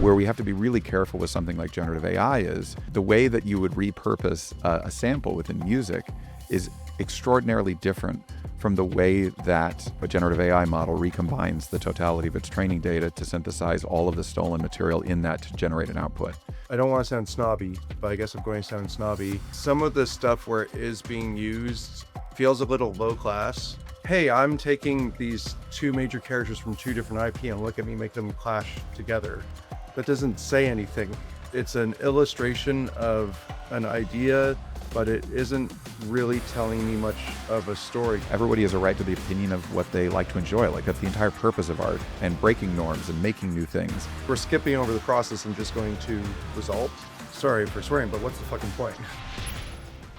Where we have to be really careful with something like generative AI is the way that you would repurpose a sample within music is extraordinarily different from the way that a generative AI model recombines the totality of its training data to synthesize all of the stolen material in that to generate an output. I don't want to sound snobby, but I guess I'm going to sound snobby. Some of the stuff where it is being used feels a little low class. Hey, I'm taking these two major characters from two different IP and look at me make them clash together. That doesn't say anything. It's an illustration of an idea, but it isn't really telling me much of a story. Everybody has a right to the opinion of what they like to enjoy. Like, that's the entire purpose of art, and breaking norms and making new things. We're skipping over the process and just going to result. Sorry for swearing, but what's the fucking point?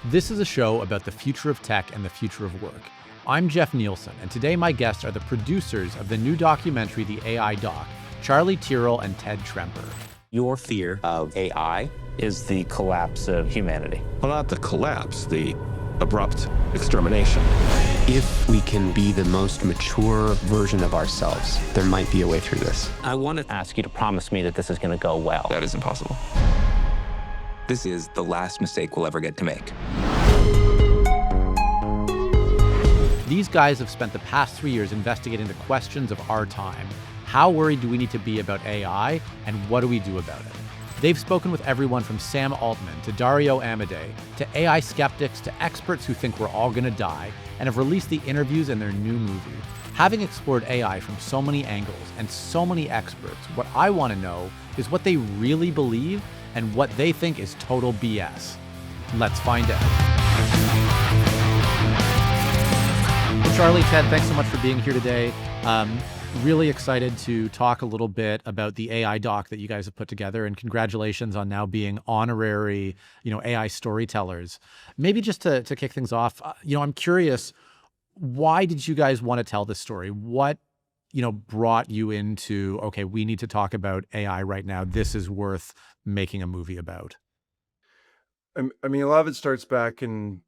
This is a show about the future of tech and the future of work. I'm Jeff Nielsen, and today my guests are the producers of the new documentary, The AI Doc, Charlie Tyrell and Ted Tremper. Your fear of AI is the collapse of humanity. Well, not the collapse, the abrupt extermination. If we can be the most mature version of ourselves, there might be a way through this. I want to ask you to promise me that this is going to go well. That is impossible. This is the last mistake we'll ever get to make. These guys have spent the past 3 years investigating the questions of our time. How worried do we need to be about AI, and what do we do about it? They've spoken with everyone from Sam Altman to Dario Amodei, to AI skeptics, to experts who think we're all gonna die, and have released the interviews in their new movie. Having explored AI from so many angles and so many experts, what I wanna know is what they really believe and what they think is total BS. Let's find out. Well, Charlie, Ted, thanks so much for being here today. Really excited to talk a little bit about the AI doc that you guys have put together, and congratulations on now being honorary, AI storytellers. Maybe just to kick things off, I'm curious, why did you guys want to tell this story? What, brought you into, okay, we need to talk about AI right now. This is worth making a movie about. I mean, a lot of it starts back in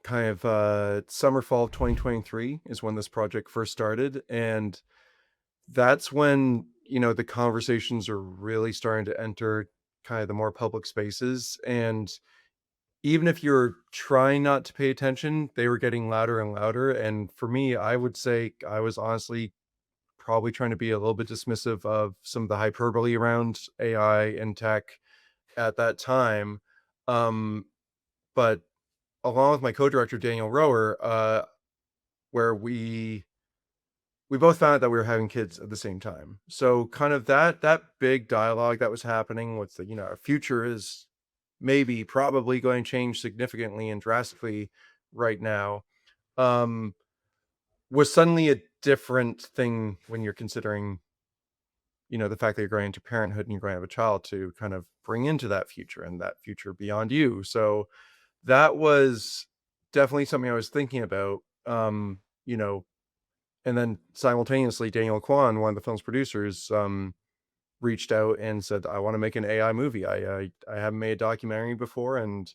kind of summer, fall of 2023 is when this project first started. And that's when, the conversations are really starting to enter kind of the more public spaces. And even if you're trying not to pay attention, they were getting louder and louder. And for me, I would say I was honestly probably trying to be a little bit dismissive of some of the hyperbole around AI and tech at that time. But along with my co-director, Daniel Rower, where we both found out that we were having kids at the same time. So kind of that big dialogue that was happening with our future is probably going to change significantly and drastically right now, was suddenly a different thing when you're considering, the fact that you're going into parenthood and you're going to have a child to kind of bring into that future and that future beyond you. So that was definitely something I was thinking about, and then simultaneously, Daniel Kwan, one of the film's producers, reached out and said, I want to make an AI movie. I haven't made a documentary before. And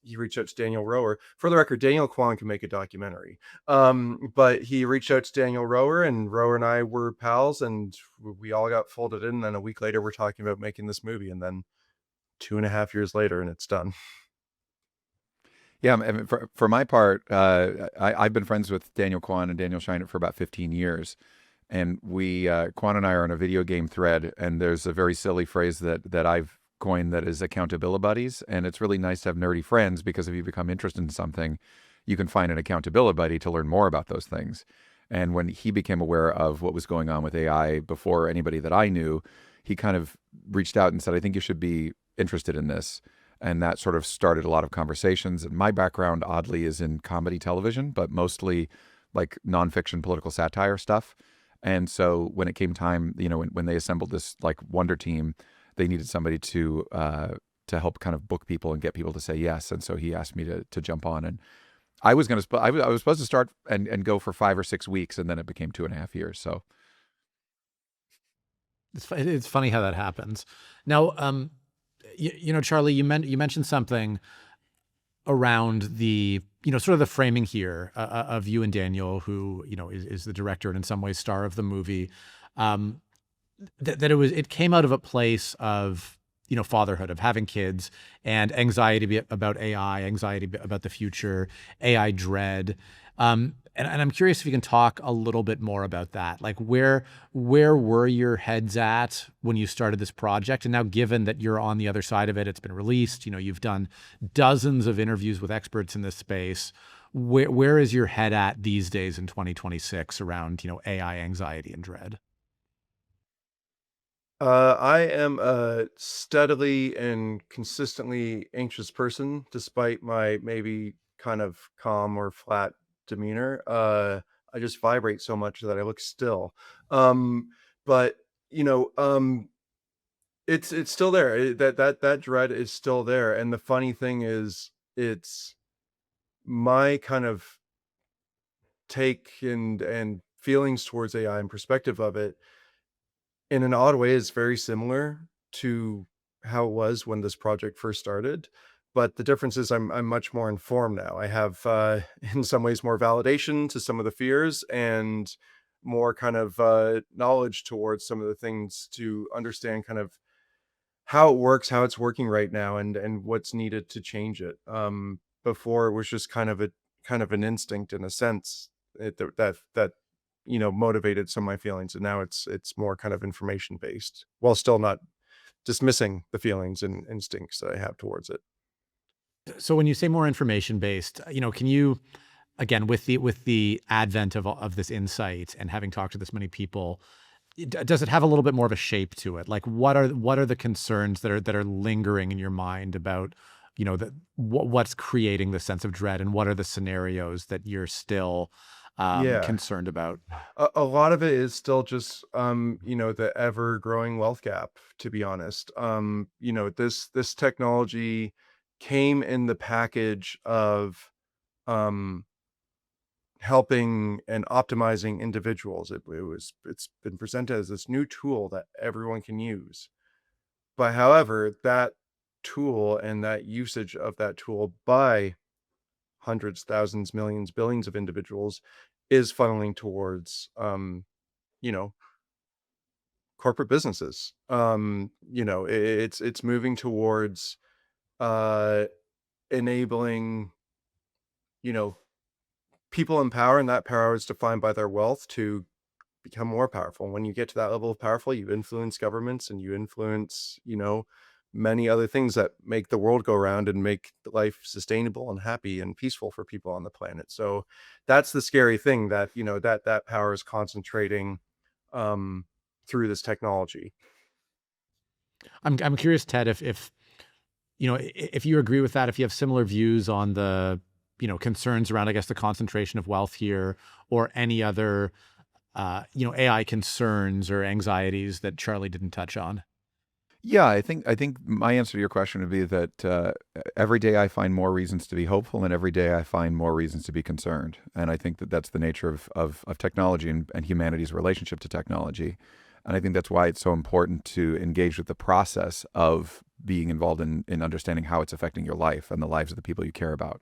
he reached out to Daniel Rower. For the record, Daniel Kwan can make a documentary. But he reached out to Daniel Rower, and Rower and I were pals, and we all got folded in. And then a week later, we're talking about making this movie. And then 2.5 years later, and it's done. Yeah, I mean, for my part, I've been friends with Daniel Kwan and Daniel Scheinert for about 15 years. And Kwan and I are on a video game thread, and there's a very silly phrase that I've coined that is accountability buddies. And it's really nice to have nerdy friends, because if you become interested in something, you can find an accountability buddy to learn more about those things. And when he became aware of what was going on with AI before anybody that I knew, he kind of reached out and said, I think you should be interested in this. And that sort of started a lot of conversations. And my background, oddly, is in comedy television, but mostly like nonfiction political satire stuff. And so when it came time, when they assembled this like wonder team, they needed somebody to help kind of book people and get people to say yes. And so he asked me to jump on. And I was I was supposed to start and go for 5 or 6 weeks, and then it became 2.5 years. So it's funny how that happens. Now, Charlie, you mentioned something around the, sort of the framing here of you and Daniel, who, is the director and in some ways star of the movie. that it came out of a place of, fatherhood, of having kids, and anxiety about AI, anxiety about the future, AI dread. And I'm curious if you can talk a little bit more about that. Like, where were your heads at when you started this project? And now, given that you're on the other side of it, it's been released, you've done dozens of interviews with experts in this space. Where is your head at these days in 2026 around, AI anxiety and dread? I am a steadily and consistently anxious person, despite my maybe kind of calm or flat demeanor. I just vibrate so much that I look still. Um, but you know, it's still there. That dread is still there. And the funny thing is, it's my kind of take and feelings towards AI and perspective of it in an odd way is very similar to how it was when this project first started. But the difference is I'm much more informed now. I have in some ways more validation to some of the fears and more kind of knowledge towards some of the things to understand kind of how it works, how it's working right now, and what's needed to change it. Before it was just kind of an instinct in a sense that motivated some of my feelings, and now it's more kind of information based, while still not dismissing the feelings and instincts that I have towards it. So when you say more information based, can you, again, with the advent of this insight and having talked to this many people, does it have a little bit more of a shape to it? Like, what are the concerns that are lingering in your mind about, what's creating the sense of dread, and what are the scenarios that you're still Yeah. concerned about? A lot of it is still just the ever growing wealth gap, to be honest. This technology came in the package of um helping and optimizing individuals. It's been presented as this new tool that everyone can use. But however, that tool and that usage of that tool by hundreds, thousands, millions, billions of individuals is funneling towards you know, corporate businesses. It's moving towards uh enabling, you know, people in power, and that power is defined by their wealth, to become more powerful. And when you get to that level of powerful, you influence governments and you influence, many other things that make the world go round and make life sustainable and happy and peaceful for people on the planet. So that's the scary thing, that, that power is concentrating um, through this technology. I'm curious, Ted, if if you agree with that, if you have similar views on the, concerns around, I guess, the concentration of wealth here, or any other, AI concerns or anxieties that Charlie didn't touch on. Yeah, I think my answer to your question would be that every day I find more reasons to be hopeful, and every day I find more reasons to be concerned. And I think that that's the nature of technology and humanity's relationship to technology. And I think that's why it's so important to engage with the process of being involved in understanding how it's affecting your life and the lives of the people you care about.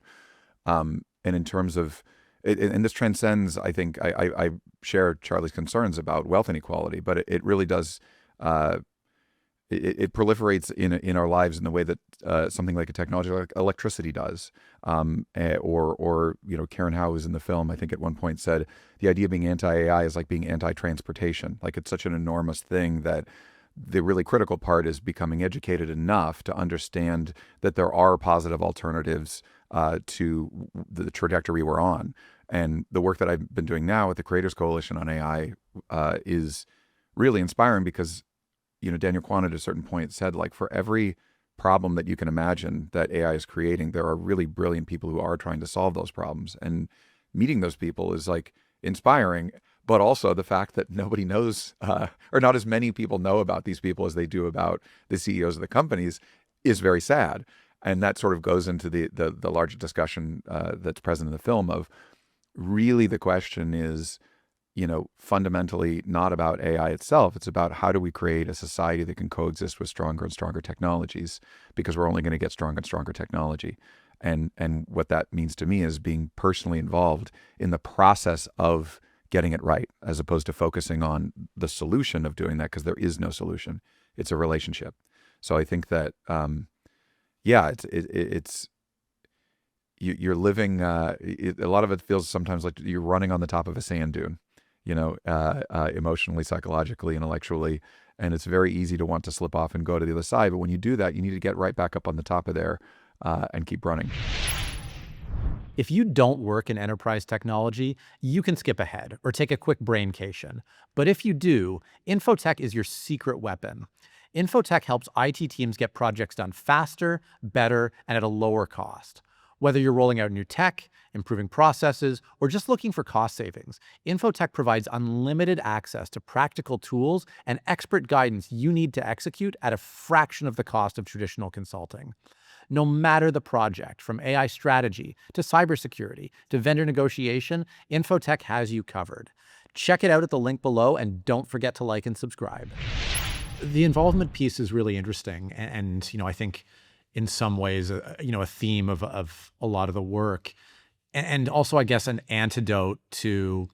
And in terms of, and this transcends, I think, I share Charlie's concerns about wealth inequality, but it really does. It proliferates in our lives in the way that something like a technology like electricity does, or Karen Howe, who's in the film, I think at one point said the idea of being anti-AI is like being anti-transportation. Like, it's such an enormous thing that the really critical part is becoming educated enough to understand that there are positive alternatives to the trajectory we're on. And the work that I've been doing now with the Creators Coalition on AI is really inspiring, because Daniel Kwan at a certain point said, like, for every problem that you can imagine that AI is creating, there are really brilliant people who are trying to solve those problems. And meeting those people is like inspiring, but also the fact that nobody knows, or not as many people know about these people as they do about the CEOs of the companies, is very sad. And that sort of goes into the larger discussion that's present in the film of, really, the question is, fundamentally not about AI itself. It's about how do we create a society that can coexist with stronger and stronger technologies, because we're only going to get stronger and stronger technology. And what that means to me is being personally involved in the process of getting it right, as opposed to focusing on the solution of doing that, because there is no solution. It's a relationship. So I think that, yeah, it's you're living. A lot of it feels sometimes like you're running on the top of a sand dune, emotionally, psychologically, intellectually, and it's very easy to want to slip off and go to the other side. But when you do that, you need to get right back up on the top of there and keep running. If you don't work in enterprise technology, you can skip ahead or take a quick braincation. But if you do, Infotech is your secret weapon. Infotech helps IT teams get projects done faster, better, and at a lower cost. Whether you're rolling out new tech, improving processes, or just looking for cost savings, Infotech provides unlimited access to practical tools and expert guidance you need to execute at a fraction of the cost of traditional consulting. No matter the project, from AI strategy to cybersecurity to vendor negotiation, Infotech has you covered. Check it out at the link below, and don't forget to like and subscribe. The involvement piece is really interesting, and I think in some ways, a theme of a lot of the work, and also, I guess, an antidote to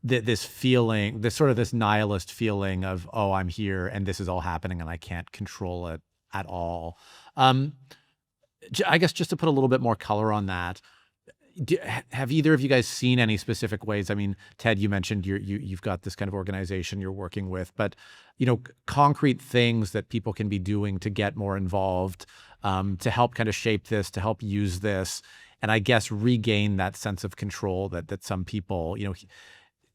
this feeling, this nihilist feeling of, oh, I'm here and this is all happening and I can't control it at all. I guess just to put a little bit more color on that, have either of you guys seen any specific ways? I mean, Ted, you mentioned you've got this kind of organization you're working with, but concrete things that people can be doing to get more involved, to help kind of shape this, to help use this, and I guess regain that sense of control that some people,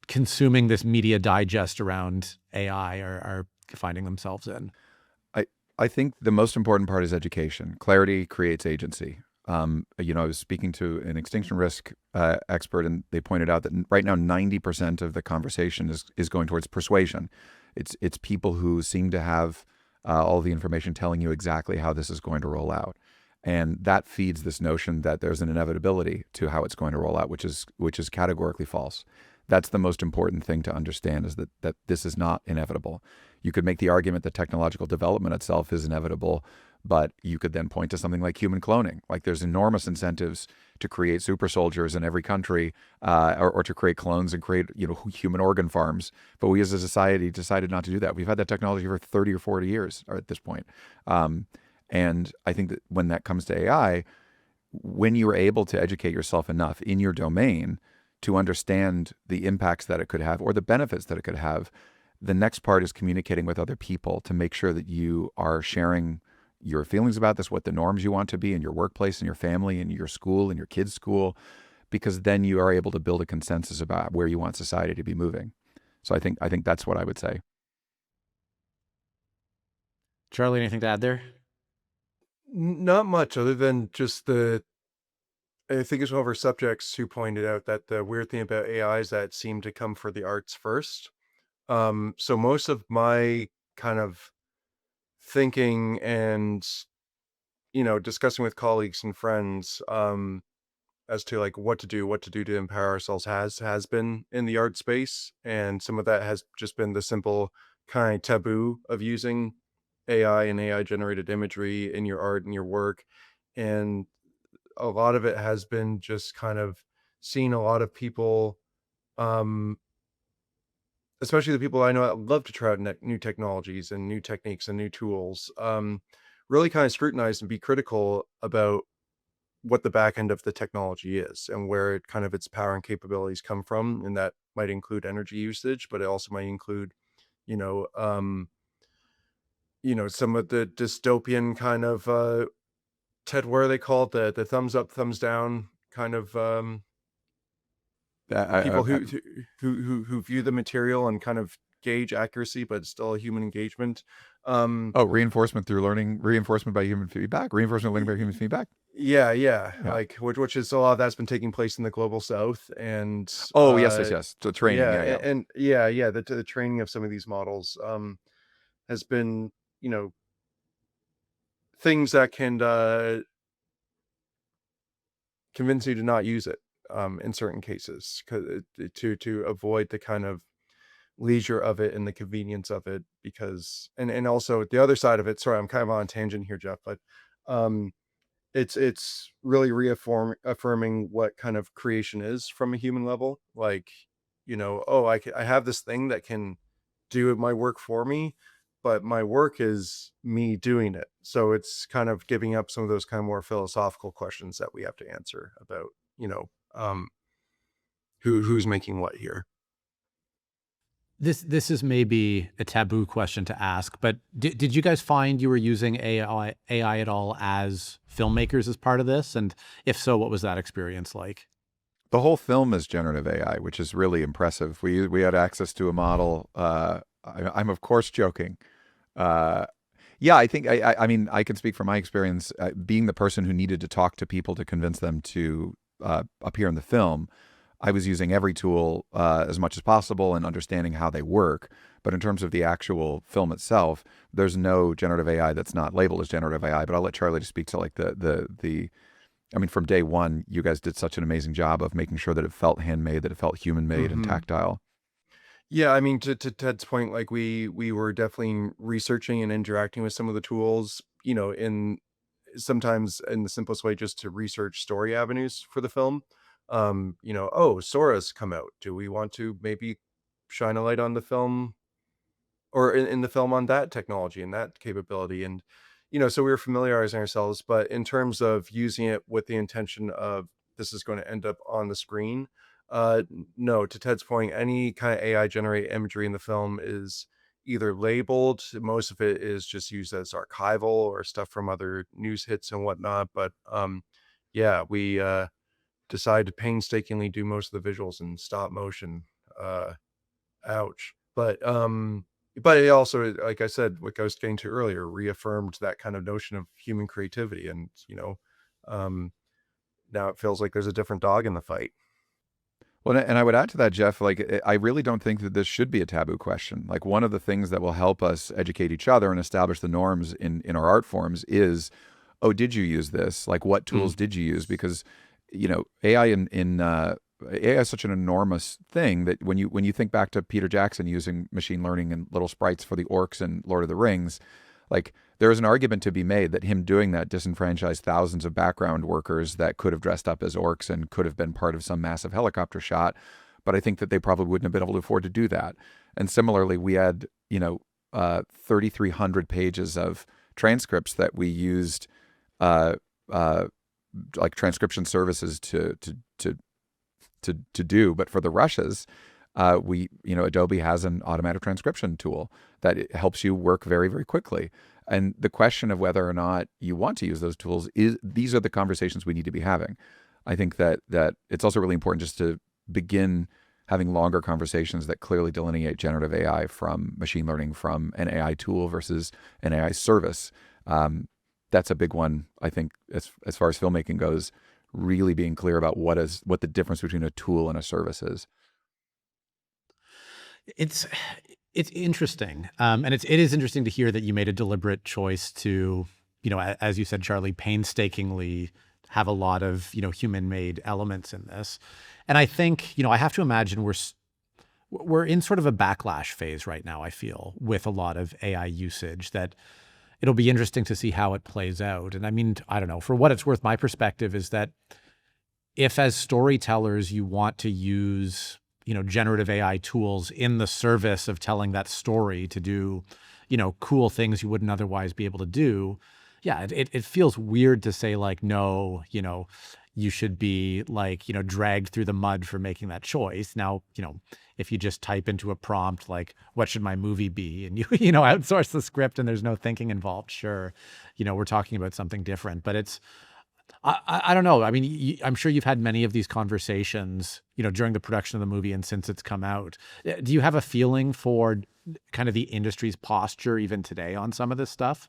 consuming this media digest around AI are finding themselves in. I think the most important part is education. Clarity creates agency. I was speaking to an extinction risk expert, and they pointed out that right now 90% of the conversation is going towards persuasion. It's people who seem to have all the information telling you exactly how this is going to roll out, and that feeds this notion that there's an inevitability to how it's going to roll out, which is categorically false. That's the most important thing to understand, is that this is not inevitable. You could make the argument that technological development itself is inevitable, but you could then point to something like human cloning. Like, there's enormous incentives to create super soldiers in every country, or to create clones and create human organ farms. But we as a society decided not to do that. We've had that technology for 30 or 40 years at this point. And I think that when that comes to AI, when you are able to educate yourself enough in your domain to understand the impacts that it could have or the benefits that it could have, the next part is communicating with other people to make sure that you are sharing your feelings about this, what the norms you want to be in your workplace, in your family, in your school, in your kids' school, because then you are able to build a consensus about where you want society to be moving. So I think that's what I would say. Charlie, anything to add there? Not much, other than just I think it's one of our subjects who pointed out that the weird thing about AI is that it seemed to come for the arts first. So most of my kind of thinking and, discussing with colleagues and friends, as to like what to do to empower ourselves has been in the art space. And some of that has just been the simple kind of taboo of using AI and AI generated imagery in your art and your work. And a lot of it has been just kind of seeing a lot of people, um, especially the people I know that love to try out new technologies and new techniques and new tools, really kind of scrutinize and be critical about what the back end of the technology is and where it kind of its power and capabilities come from. And that might include energy usage, but it also might include, you know, um, some of the dystopian kind of Ted, what are they called? The thumbs up, thumbs down kind of people who view the material and kind of gauge accuracy, but it's still a human engagement. Reinforcement through learning, reinforcement by human feedback, reinforcement learning by human feedback. Yeah. Like which is a lot of that's been taking place in the global south, and Yes. So training, and the training of some of these models has been things that can convince you to not use it in certain cases, to avoid the kind of leisure of it and the convenience of it, because and also the other side of it, sorry, I'm kind of on a tangent here, Jeff, but it's really affirming what kind of creation is from a human level. Like oh, I have this thing that can do my work for me, but my work is me doing it. So it's kind of giving up some of those kind of more philosophical questions that we have to answer about, who's making what here. This is maybe a taboo question to ask, but did you guys find you were using AI at all as filmmakers as part of this? And if so, what was that experience like? The whole film is generative AI, which is really impressive. We had access to a model. I'm of course joking. Uh, yeah, I think I mean I can speak from my experience being the person who needed to talk to people to convince them to appear in the film. I was using every tool as much as possible and understanding how they work. But in terms of the actual film itself, there's no generative AI that's not labeled as generative AI. But I'll let Charlie just speak to like the. I mean, from day one, you guys did such an amazing job of making sure that it felt handmade, that it felt human made and tactile. Yeah, I mean, to Ted's point, like we were definitely researching and interacting with some of the tools, in sometimes in the simplest way, just to research story avenues for the film. Oh, Sora's come out. Do we want to maybe shine a light on the film, or in the film, on that technology and that capability? And so we were familiarizing ourselves, but in terms of using it with the intention of this is going to end up on the screen, no, to Ted's point, any kind of AI generate imagery in the film is either labeled, most of it is just used as archival or stuff from other news hits and whatnot. But yeah, we decided to painstakingly do most of the visuals in stop motion. uh Ouch. But it also, like I said, what I was getting to earlier, reaffirmed that kind of notion of human creativity. And, um, now it feels like there's a different dog in the fight. Well, and I would add to that, Jeff, like, I really don't think that this should be a taboo question. Like, one of the things that will help us educate each other and establish the norms in our art forms is, oh, did you use this? Like, what tools did you use? Because, AI AI is such an enormous thing that when you think back to Peter Jackson using machine learning and little sprites for the orcs in Lord of the Rings, like there is an argument to be made that him doing that disenfranchised thousands of background workers that could have dressed up as orcs and could have been part of some massive helicopter shot. But I think that they probably wouldn't have been able to afford to do that. And similarly, we had 3,300 pages of transcripts that we used, uh, uh, like transcription services to do. But for the rushes, Adobe has an automatic transcription tool that it helps you work very, very quickly. And the question of whether or not you want to use those tools is these are the conversations we need to be having. I think that it's also really important just to begin having longer conversations that clearly delineate generative AI from machine learning, from an AI tool versus an AI service. That's a big one, I think, as far as filmmaking goes. Really being clear about what the difference between a tool and a service is. It's interesting, and it is interesting to hear that you made a deliberate choice to, as you said, Charlie, painstakingly have a lot of human-made elements in this. And I think I have to imagine we're in sort of a backlash phase right now. I feel with a lot of AI usage that it'll be interesting to see how it plays out. And I mean, I don't know. For what it's worth, my perspective is that if as storytellers you want to use generative AI tools in the service of telling that story to do, cool things you wouldn't otherwise be able to do. Yeah, it feels weird to say like, no, you should be like, dragged through the mud for making that choice. Now, if you just type into a prompt, like, what should my movie be? And you outsource the script and there's no thinking involved. Sure. We're talking about something different, but I don't know. I mean, I'm sure you've had many of these conversations, during the production of the movie and since it's come out. Do you have a feeling for kind of the industry's posture even today on some of this stuff?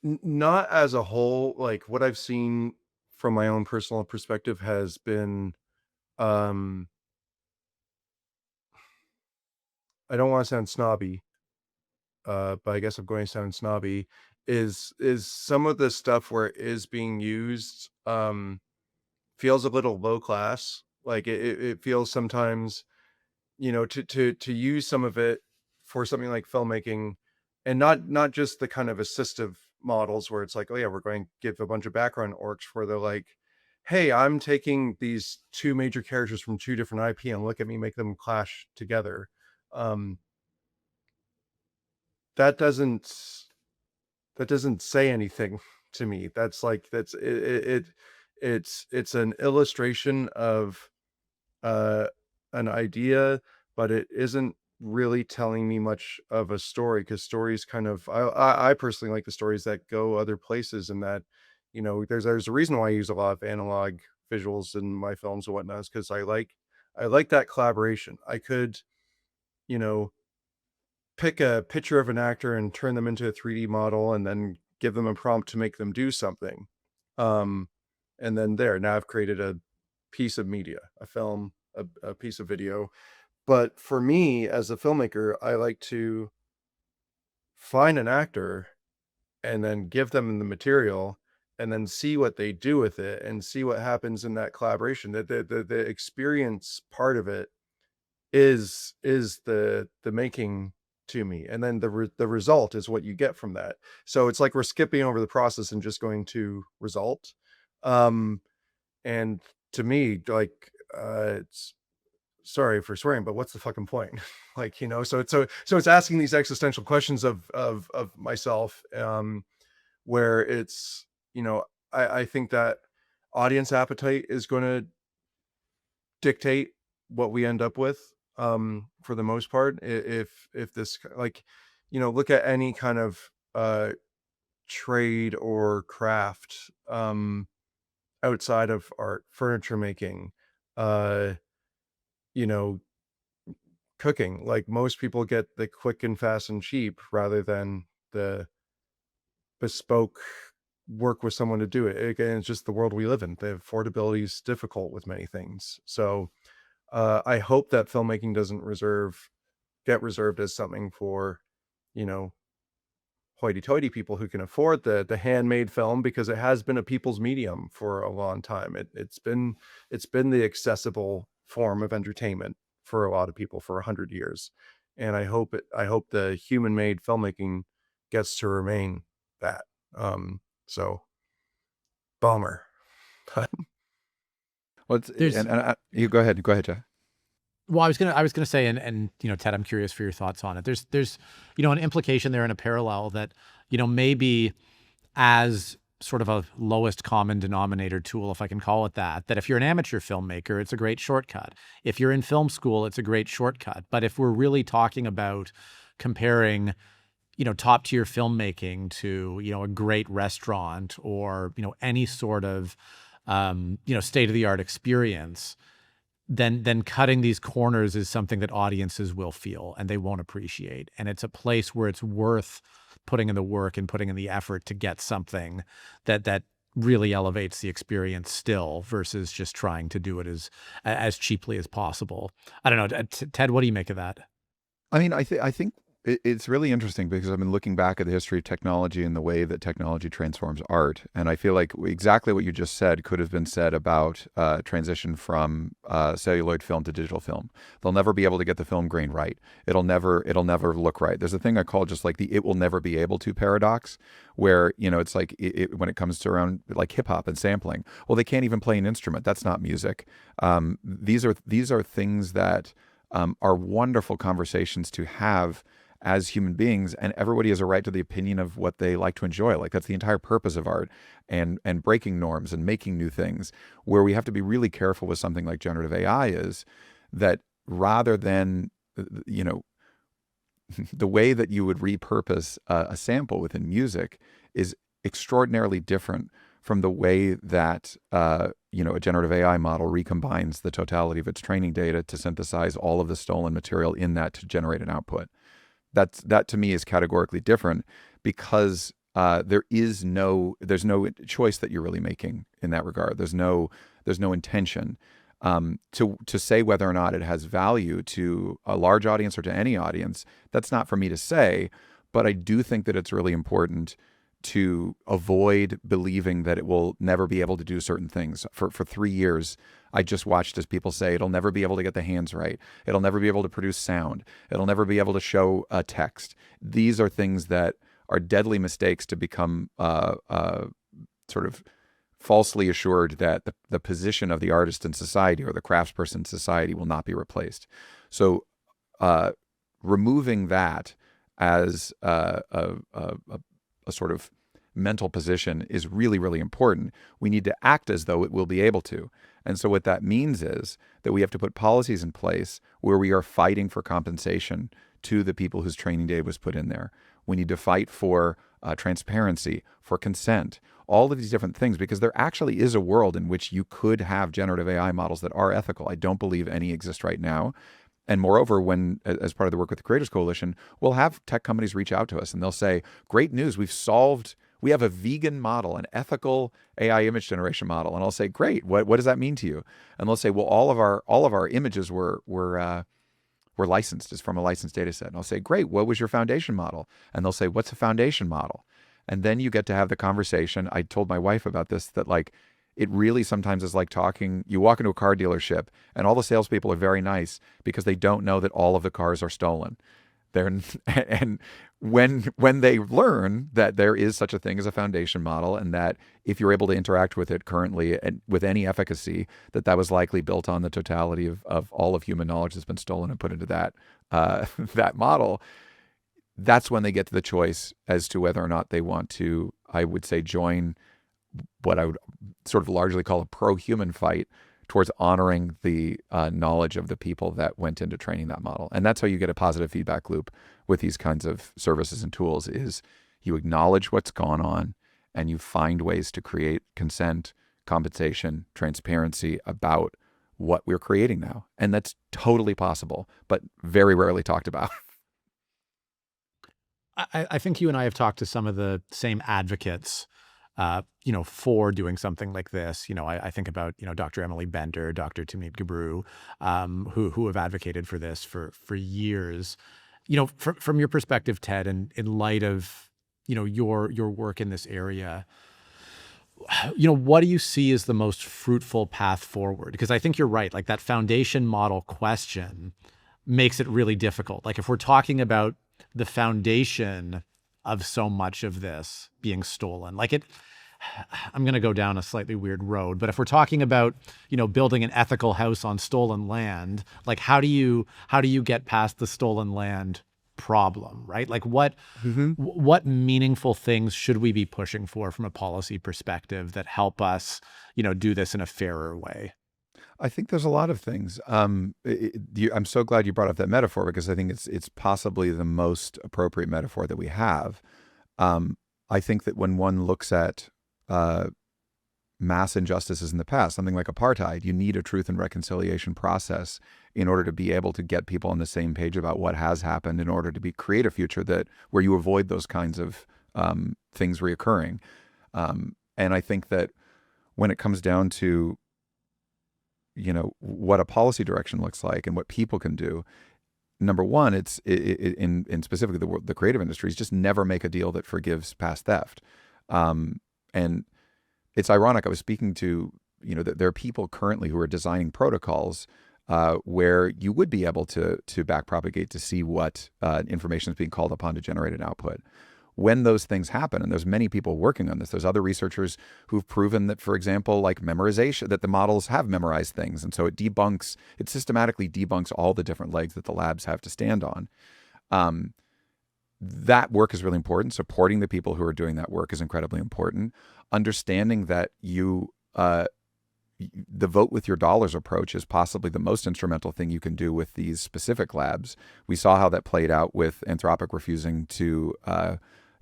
Not as a whole. Like what I've seen from my own personal perspective has been, um, I don't want to sound snobby, but I guess I'm going to sound snobby. Is some of the stuff where it is being used, feels a little low class. Like it feels sometimes, to use some of it for something like filmmaking, and not just the kind of assistive models where it's like, oh yeah, we're going to give a bunch of background orcs for the like hey, I'm taking these two major characters from two different IP and look at me make them clash together. Um, that doesn't say anything to me. That's like it's an illustration of uh an idea, but it isn't really telling me much of a story, because stories kind of I personally like the stories that go other places, and that, there's a reason why I use a lot of analog visuals in my films and whatnot, is because I like that collaboration. I could, you know pick a picture of an actor and turn them into a 3D model and then give them a prompt to make them do something. Um, and then now I've created a piece of media, a film, a piece of video. But for me as a filmmaker, I like to find an actor and then give them the material and then see what they do with it and see what happens in that collaboration. That the experience part of it is the making to me, and then the result is what you get from that. So it's like we're skipping over the process and just going to result. um and to me, like, it's, sorry for swearing, but what's the fucking point? Like, so it's asking these existential questions of myself, where it's, I think that audience appetite is going to dictate what we end up with, for the most part. If this, like, look at any kind of trade or craft, outside of art, furniture making, uh you know cooking. Like, most people get the quick and fast and cheap rather than the bespoke work with someone to do it. Again, it's just the world we live in. The affordability is difficult with many things. So I hope that filmmaking doesn't get reserved as something for, you know, hoity-toity people who can afford the handmade film, because it has been a people's medium for a long time. It's been the accessible form of entertainment for a lot of people for 100 years, and I hope the human-made filmmaking gets to remain that. So bummer. Well, There's you go ahead, Jeff. Well, I was gonna say, and Ted, I'm curious for your thoughts on it. There's an implication there and a parallel that maybe as sort of a lowest common denominator tool, if I can call it that, that if you're an amateur filmmaker, it's a great shortcut. If you're in film school, it's a great shortcut. But if we're really talking about comparing, top tier filmmaking to, a great restaurant or, any sort of, state of the art experience, then cutting these corners is something that audiences will feel and they won't appreciate. And it's a place where it's worth putting in the work and putting in the effort to get something that really elevates the experience still, versus just trying to do it as cheaply as possible. I don't know, Ted, what do you make of that? I mean, I think it's really interesting because I've been looking back at the history of technology and the way that technology transforms art, and I feel like exactly what you just said could have been said about transition from celluloid film to digital film. They'll never be able to get the film grain right. It'll never look right. There's a thing I call just like the "it will never be able to" paradox, where it's like when it comes to around like hip hop and sampling. Well, they can't even play an instrument. That's not music. These are things that are wonderful conversations to have as human beings, and everybody has a right to the opinion of what they like to enjoy. Like, that's the entire purpose of art, and breaking norms and making new things. Where we have to be really careful with something like generative AI is that rather than the way that you would repurpose a sample within music is extraordinarily different from the way that a generative AI model recombines the totality of its training data to synthesize all of the stolen material in that to generate an output. That to me is categorically different, because there's no choice that you're really making in that regard. There's no intention to say whether or not it has value to a large audience or to any audience. That's not for me to say, but I do think that it's really important to avoid believing that it will never be able to do certain things. For 3 years, I just watched as people say it'll never be able to get the hands right. It'll never be able to produce sound. It'll never be able to show text. These are things that are deadly mistakes to become sort of falsely assured that the position of the artist in society or the craftsperson in society will not be replaced. So removing that as a sort of mental position is really, really important. We need to act as though it will be able to. And so what that means is that we have to put policies in place where we are fighting for compensation to the people whose training data was put in there. We need to fight for transparency, for consent, all of these different things, because there actually is a world in which you could have generative AI models that are ethical. I don't believe any exist right now. And moreover, when, as part of the work with the Creators Coalition, we'll have tech companies reach out to us and they'll say, great news, we have a vegan model, an ethical AI image generation model. And I'll say, great, what does that mean to you? And they'll say, well, all of our images were licensed, it's from a licensed data set. And I'll say, great, what was your foundation model? And they'll say, what's a foundation model? And then you get to have the conversation. I told my wife about this, that like, it really sometimes is like talking, you walk into a car dealership and all the salespeople are very nice because they don't know that all of the cars are stolen. And when they learn that there is such a thing as a foundation model, and that if you're able to interact with it currently and with any efficacy, that was likely built on the totality of all of human knowledge that's been stolen and put into that that model, that's when they get to the choice as to whether or not they want to, I would say, join what I would sort of largely call a pro-human fight towards honoring the knowledge of the people that went into training that model. And that's how you get a positive feedback loop with these kinds of services and tools, is you acknowledge what's gone on and you find ways to create consent, compensation, transparency about what we're creating now. And that's totally possible, but very rarely talked about. I think you and I have talked to some of the same advocates for doing something like this. I think about, Dr. Emily Bender, Dr. Timnit Gebru, who have advocated for this for years. From your perspective, Ted, and in light of, your work in this area, what do you see as the most fruitful path forward? Because I think you're right. Like, that foundation model question makes it really difficult. Like, if we're talking about the foundation of so much of this being stolen, I'm going to go down a slightly weird road, but if we're talking about, building an ethical house on stolen land, like how do you get past the stolen land problem, right? Like what meaningful things should we be pushing for from a policy perspective that help us, do this in a fairer way? I think there's a lot of things. I'm so glad you brought up that metaphor, because I think it's possibly the most appropriate metaphor that we have. I think that when one looks at mass injustices in the past, something like apartheid, you need a truth and reconciliation process in order to be able to get people on the same page about what has happened, in order to create a future where you avoid those kinds of things reoccurring. And I think that when it comes down to what a policy direction looks like and what people can do, number one, it's in specifically the creative industries, just never make a deal that forgives past theft. And it's ironic. I was speaking to, there are people currently who are designing protocols where you would be able to backpropagate to see what information is being called upon to generate an output. When those things happen, and there's many people working on this, there's other researchers who've proven that, for example, like memorization, that the models have memorized things. And so it systematically debunks all the different legs that the labs have to stand on. That work is really important. Supporting the people who are doing that work is incredibly important. Understanding that the vote with your dollars approach is possibly the most instrumental thing you can do with these specific labs. We saw how that played out with Anthropic refusing to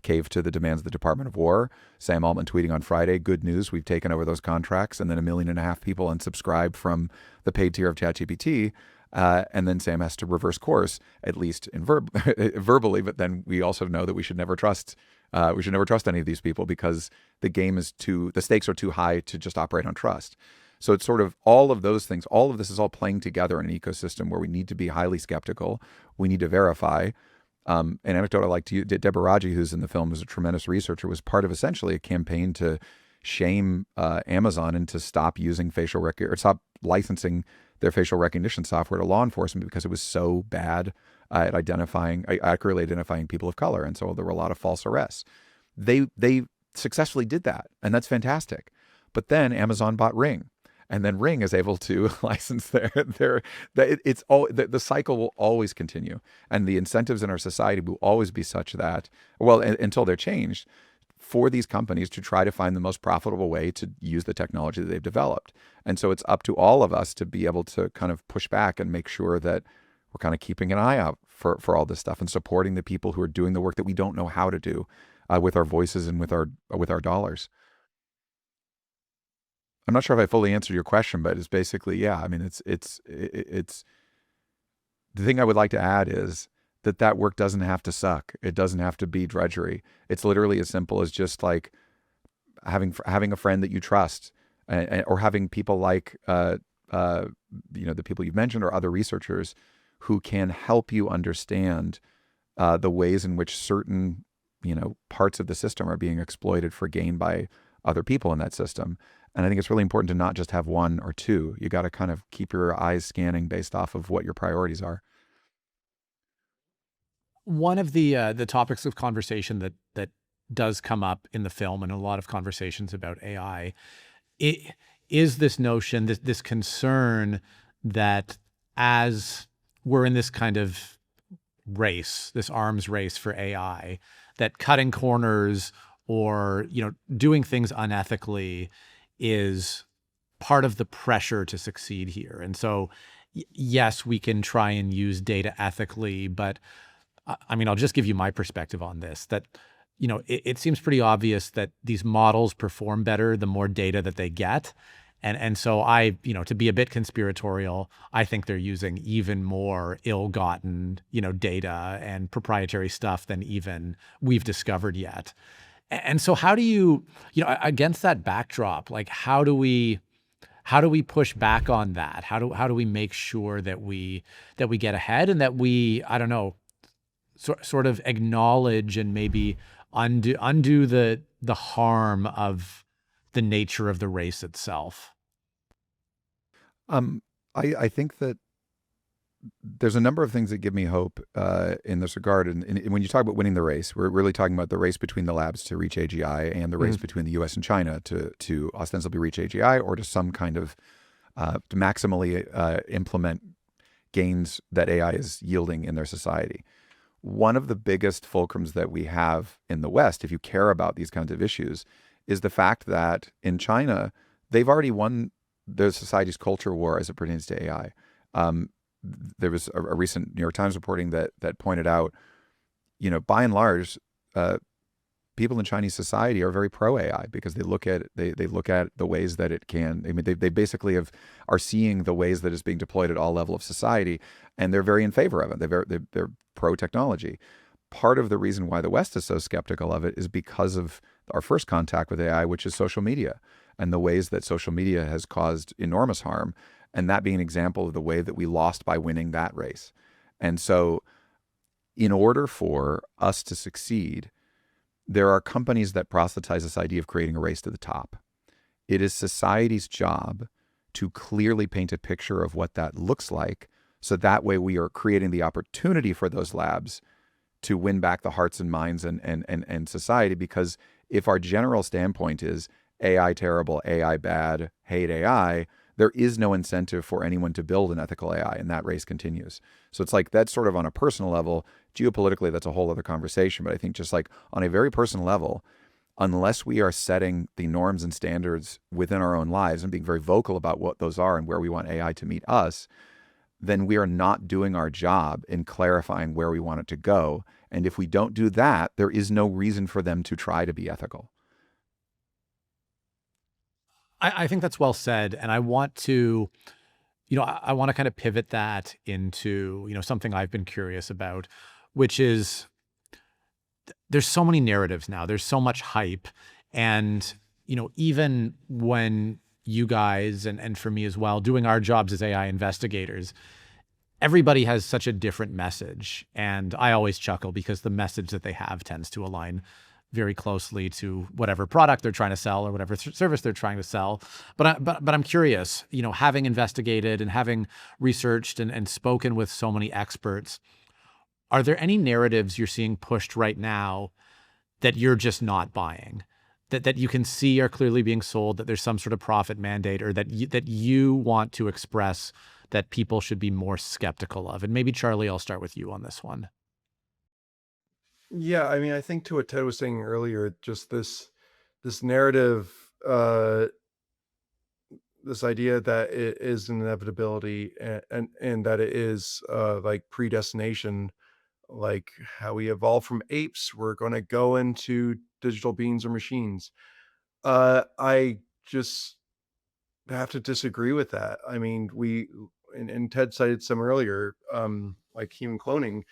cave to the demands of the Department of War. Sam Altman tweeting on Friday, good news, we've taken over those contracts. And then 1.5 million people unsubscribed from the paid tier of ChatGPT. And then Sam has to reverse course, at least in verbally. But then we also know that we should never trust any of these people, because the stakes are too high to just operate on trust. So it's sort of all of those things. All of this is all playing together in an ecosystem where we need to be highly skeptical. We need to verify. An anecdote I like to use, Deborah Raji, who's in the film, who's a tremendous researcher, was part of essentially a campaign to shame Amazon into stop licensing their facial recognition software to law enforcement because it was so bad at accurately identifying people of color. And so there were a lot of false arrests. They successfully did that, and that's fantastic. But then Amazon bought Ring, and then Ring is able to license the cycle will always continue, and the incentives in our society will always be such that, well, until they're changed, for these companies to try to find the most profitable way to use the technology that they've developed. And so it's up to all of us to be able to kind of push back and make sure that we're kind of keeping an eye out for all this stuff and supporting the people who are doing the work that we don't know how to do with our voices and with our dollars. I'm not sure if I fully answered your question, but it's basically, yeah. I mean, it's the thing I would like to add is that work doesn't have to suck. It doesn't have to be drudgery. It's literally as simple as just like having a friend that you trust, or having people like the people you've mentioned or other researchers who can help you understand the ways in which certain parts of the system are being exploited for gain by other people in that system. And I think it's really important to not just have one or two. You got to kind of keep your eyes scanning based off of what your priorities are. One of the topics of conversation that does come up in the film and a lot of conversations about AI, it is this notion, this concern that as we're in this kind of race, this arms race for AI, that cutting corners or doing things unethically is part of the pressure to succeed here. And so, yes, we can try and use data ethically, but I mean, I'll just give you my perspective on this, that, it seems pretty obvious that these models perform better the more data that they get. And so to be a bit conspiratorial, I think they're using even more ill-gotten, data and proprietary stuff than even we've discovered yet. And so how do you, against that backdrop, like how do we push back on that? How do we make sure that we get ahead and that we, I don't know, sort of acknowledge and maybe undo the harm of the nature of the race itself? I think that there's a number of things that give me hope in this regard. And when you talk about winning the race, we're really talking about the race between the labs to reach AGI and the race between the US and China to ostensibly reach AGI or to some kind of to maximally implement gains that AI is yielding in their society. One of the biggest fulcrums that we have in the West, if you care about these kinds of issues, is the fact that in China, they've already won their society's culture war as it pertains to AI. There was a recent New York Times reporting that pointed out, by and large, people in Chinese society are very pro AI because they look at the ways that it can. I mean, they basically are seeing the ways that it's being deployed at all level of society, and they're very in favor of it. They're pro technology. Part of the reason why the West is so skeptical of it is because of our first contact with AI, which is social media, and the ways that social media has caused enormous harm, and that being an example of the way that we lost by winning that race. And so, in order for us to succeed, there are companies that proselytize this idea of creating a race to the top. It is society's job to clearly paint a picture of what that looks like, so that way we are creating the opportunity for those labs to win back the hearts and minds and society. Because if our general standpoint is AI terrible, AI bad, hate AI, there is no incentive for anyone to build an ethical AI, and that race continues. So it's like that's sort of on a personal level. Geopolitically, that's a whole other conversation. But I think just like on a very personal level, unless we are setting the norms and standards within our own lives and being very vocal about what those are and where we want AI to meet us, then we are not doing our job in clarifying where we want it to go. And if we don't do that, there is no reason for them to try to be ethical. I think that's well said. And I want to, I want to kind of pivot that into, something I've been curious about, which is there's so many narratives now. There's so much hype. And, even when you guys and for me as well, doing our jobs as AI investigators, everybody has such a different message. And I always chuckle because the message that they have tends to align very closely to whatever product they're trying to sell or whatever service they're trying to sell. But I'm curious, having investigated and having researched and spoken with so many experts, are there any narratives you're seeing pushed right now that you're just not buying? that you can see are clearly being sold, that there's some sort of profit mandate, or that you want to express that people should be more skeptical of? And maybe, Charlie, I'll start with you on this one. Yeah, I mean, I think to what Ted was saying earlier, just this narrative, this idea that it is an inevitability, and that it is like predestination, like how we evolved from apes, we're going to go into digital beings or machines. I just have to disagree with that. I mean, and Ted cited some earlier, like human cloning,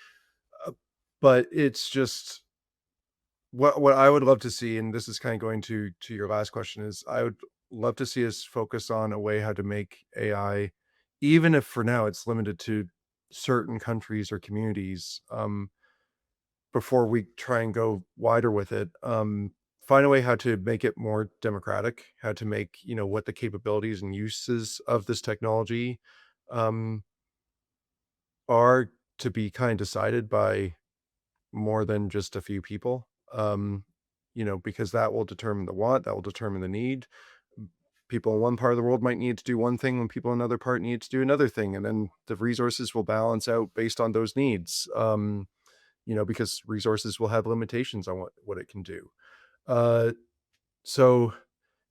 uh, but it's just what I would love to see, and this is kind of going to your last question, is I would love to see us focus on a way how to make AI, even if for now it's limited to certain countries or communities, before we try and go wider with it. Find a way how to make it more democratic, how to make, what the capabilities and uses of this technology um, are, to be kind of decided by more than just a few people. Because that will determine the want, that will determine the need. People in one part of the world might need to do one thing when people in another part need to do another thing. And then the resources will balance out based on those needs. Because resources will have limitations on what it can do. Uh, so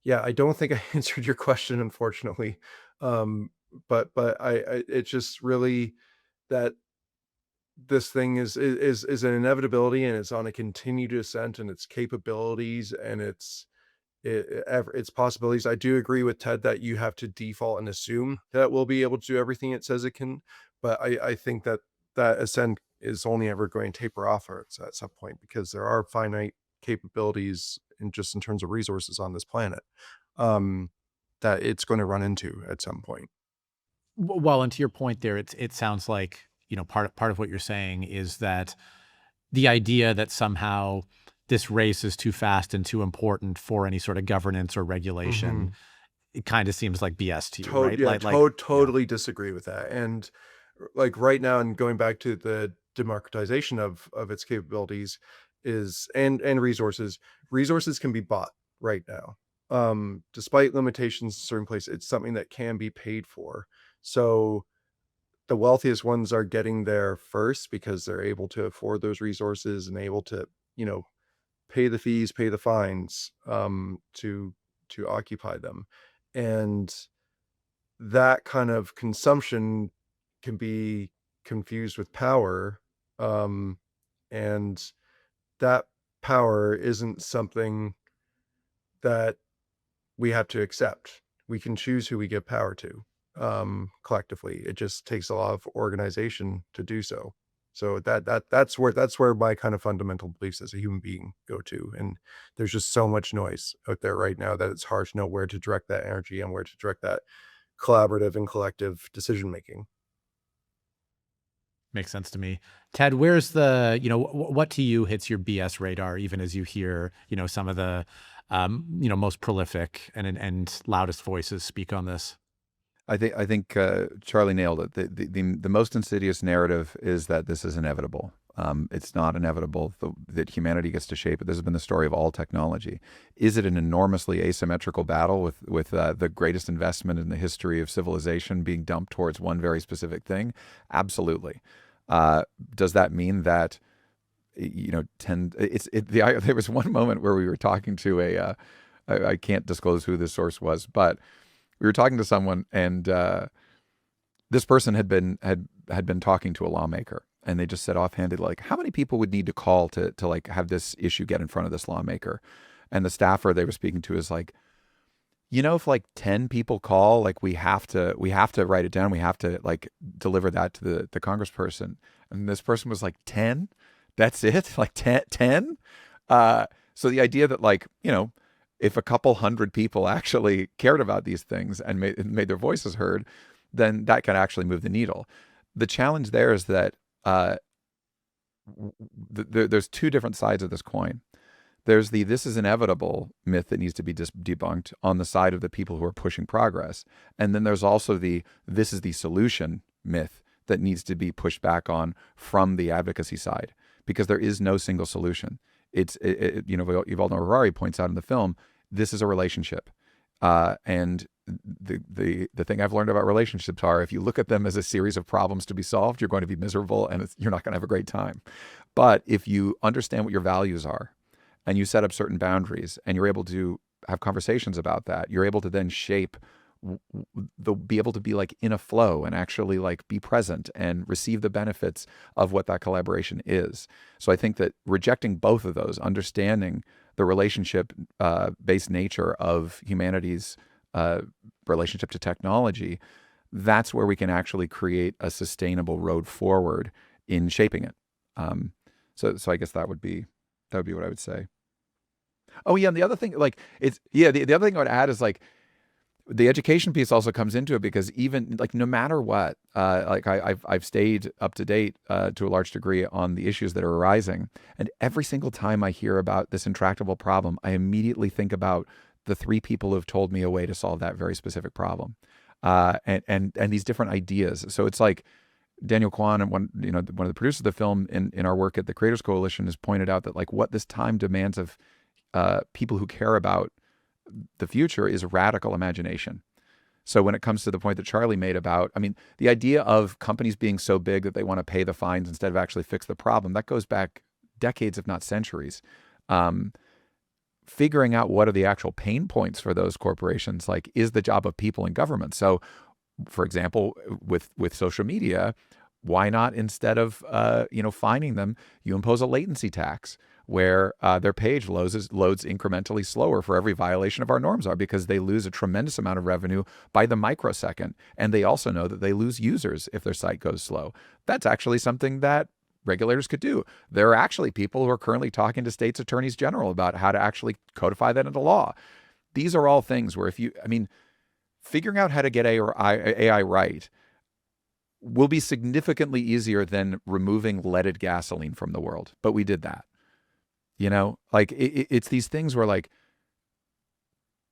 yeah, I don't think I answered your question, unfortunately. But it's just really that this thing is an inevitability, and it's on a continued ascent, and its capabilities and its possibilities. I do agree with Ted that you have to default and assume that we'll be able to do everything it says it can, but I think that ascent is only ever going to taper off at some point, because there are finite capabilities in terms of resources on this planet, um, that it's going to run into at some point. Well, and to your point there, it sounds like, part of what you're saying is that the idea that somehow this race is too fast and too important for any sort of governance or regulation, it kind of seems like BS to you, right? Totally disagree with that. And like right now, and going back to the democratization of its capabilities, and resources can be bought right now. Despite limitations in certain places, it's something that can be paid for. So the wealthiest ones are getting there first because they're able to afford those resources and able to, pay the fees, pay the fines, to occupy them. And that kind of consumption can be confused with power. And that power isn't something that we have to accept. We can choose who we give power to, collectively. It just takes a lot of organization to do so. So that's where my kind of fundamental beliefs as a human being go to. And there's just so much noise out there right now that it's hard to know where to direct that energy and where to direct that collaborative and collective decision making. Makes sense to me. Ted, where's the, what to you hits your BS radar, even as you hear, some of the, most prolific and loudest voices speak on this? I think Charlie nailed it. The most insidious narrative is that this is inevitable. It's not inevitable that humanity gets to shape it. This has been the story of all technology. Is it an enormously asymmetrical battle with the greatest investment in the history of civilization being dumped towards one very specific thing? Absolutely. Does that mean that there was one moment where we were talking to I can't disclose who the source was, but we were talking to someone, and this person had been talking to a lawmaker, and they just said offhanded, like, how many people would need to call to like have this issue get in front of this lawmaker? And the staffer they were speaking to is like, if like 10 people call, like we have to write it down. We have to like deliver that to the congressperson. And this person was like, 10? That's it? Like 10? So the idea that like, if a couple hundred people actually cared about these things and made their voices heard, then that can actually move the needle. The challenge there is that there's two different sides of this coin. There's the "this is inevitable" myth that needs to be debunked on the side of the people who are pushing progress. And then there's also the "this is the solution" myth that needs to be pushed back on from the advocacy side. because there is no single solution. Yuval Noah Harari points out in the film, this is a relationship. And the thing I've learned about relationships are, if you look at them as a series of problems to be solved, you're going to be miserable and you're not going to have a great time. But if you understand what your values are and you set up certain boundaries and you're able to have conversations about that, you're able to then shape be able to be like in a flow and actually like be present and receive the benefits of what that collaboration is. So I think that rejecting both of those, understanding the relationship based nature of humanity's relationship to technology, that's where we can actually create a sustainable road forward in shaping it. So I guess that would be what I would say. Oh yeah, and the other thing, like the other thing I would add is like the education piece also comes into it, because even like no matter what, like I've stayed up to date to a large degree on the issues that are arising, and every single time I hear about this intractable problem, I immediately think about the three people who have told me a way to solve that very specific problem, and these different ideas. So it's like Daniel Kwan, and one of the producers of the film in our work at the Creators Coalition, has pointed out that like what this time demands of people who care about the future is radical imagination. So when it comes to the point that Charlie made about, I mean, the idea of companies being so big that they want to pay the fines instead of actually fix the problem, that goes back decades, if not centuries. Figuring out what are the actual pain points for those corporations, like, is the job of people in government. So, for example, with social media, why not, instead of fining them, you impose a latency tax where their page loads incrementally slower for every violation of our norms are, because they lose a tremendous amount of revenue by the microsecond. And they also know that they lose users if their site goes slow. That's actually something that regulators could do. There are actually people who are currently talking to states' attorneys general about how to actually codify that into law. These are all things where figuring out how to get AI right will be significantly easier than removing leaded gasoline from the world. But we did that. Like it's these things where, like,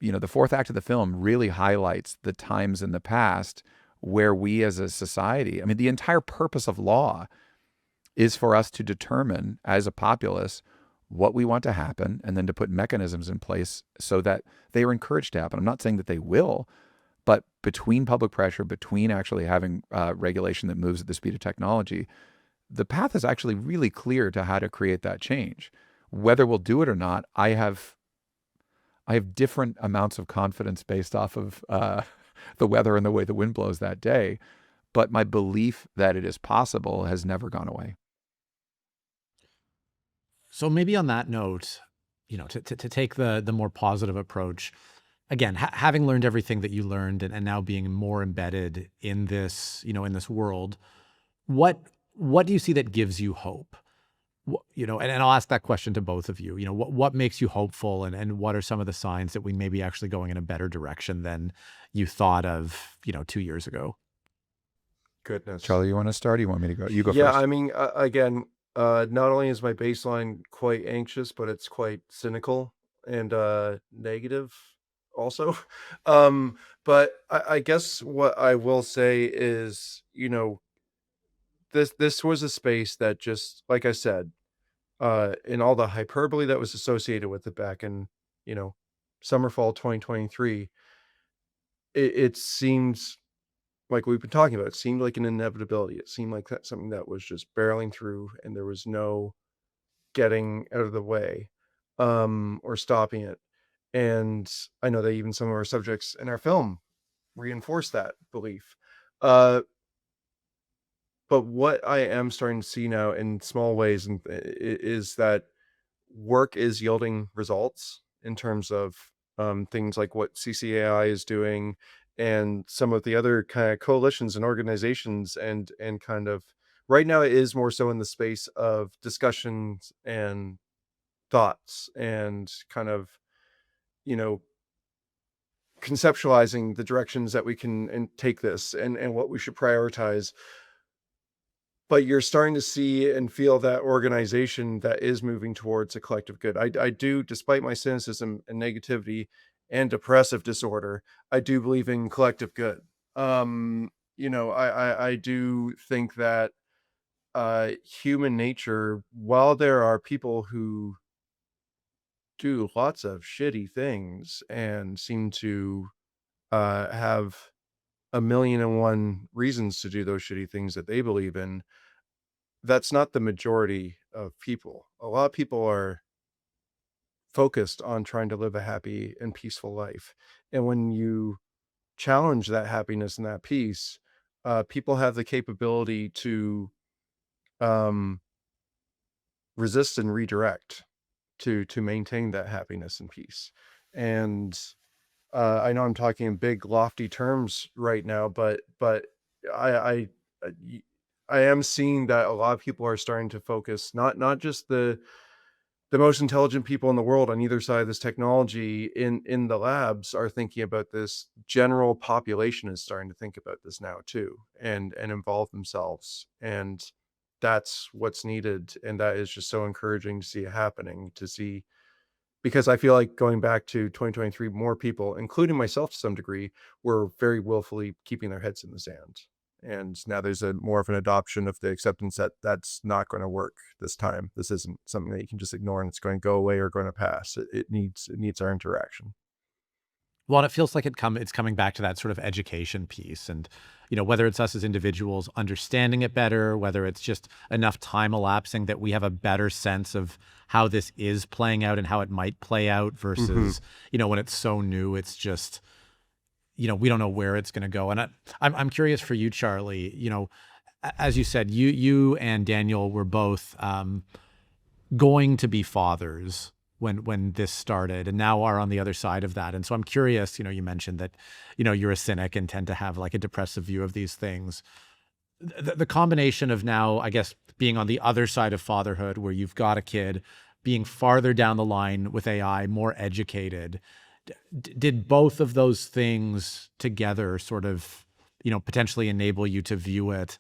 the fourth act of the film really highlights the times in the past where we as a society, I mean, the entire purpose of law is for us to determine as a populace what we want to happen, and then to put mechanisms in place so that they are encouraged to happen. I'm not saying that they will, but between public pressure, between actually having regulation that moves at the speed of technology, the path is actually really clear to how to create that change. Whether we'll do it or not, I have different amounts of confidence based off of the weather and the way the wind blows that day. But my belief that it is possible has never gone away. So maybe on that note, to take the more positive approach, again, having learned everything that you learned, and now being more embedded in this, in this world, what do you see that gives you hope? And I'll ask that question to both of you. What makes you hopeful, and what are some of the signs that we may be actually going in a better direction than you thought of, 2 years ago? Goodness. Charlie, you want to start? Or you want me to go? You go Yeah, first. I mean, again, not only is my baseline quite anxious, but it's quite cynical and negative also. But I guess what I will say is, this was a space that, just like I said, in all the hyperbole that was associated with it back in, summer, fall 2023, it seems like we've been talking about. It seemed like an inevitability. It seemed like that something that was just barreling through, and there was no getting out of the way, or stopping it. And I know that even some of our subjects in our film reinforce that belief. But what I am starting to see now in small ways, is that work is yielding results in terms of things like what CCAI is doing, and some of the other kind of coalitions and organizations, and kind of right now it is more so in the space of discussions and thoughts, and kind of, conceptualizing the directions that we can and take this, and what we should prioritize. But you're starting to see and feel that organization that is moving towards a collective good. I do, despite my cynicism and negativity and depressive disorder, I do believe in collective good. I do think that human nature, while there are people who do lots of shitty things and seem to have a million and one reasons to do those shitty things that they believe in, that's not the majority of people. A lot of people are focused on trying to live a happy and peaceful life. And when you challenge that happiness and that peace, people have the capability to um, resist and redirect to maintain that happiness and peace. And I know I'm talking in big, lofty terms right now, but I I uh, y- I am seeing that a lot of people are starting to focus not just the most intelligent people in the world on either side of this technology in the labs are thinking about this. General population is starting to think about this now too, and involve themselves. And that's what's needed. And that is just so encouraging to see it happening, to see, because I feel like going back to 2023, more people, including myself to some degree, were very willfully keeping their heads in the sand. And now there's a more of an adoption of the acceptance that that's not going to work this time. This isn't something that you can just ignore and it's going to go away or going to pass. It needs our interaction. Well, and it feels like it's coming back to that sort of education piece, and whether it's us as individuals understanding it better, whether it's just enough time elapsing that we have a better sense of how this is playing out and how it might play out Mm-hmm. versus when it's so new, it's just we don't know where it's going to go. And I'm curious for you, Charlie. As you said, you and Daniel were both going to be fathers when this started, and now are on the other side of that. And so I'm curious, you mentioned that, you're a cynic and tend to have like a depressive view of these things. The combination of now, I guess, being on the other side of fatherhood where you've got a kid, being farther down the line with AI, more educated, did both of those things together sort of, potentially enable you to view it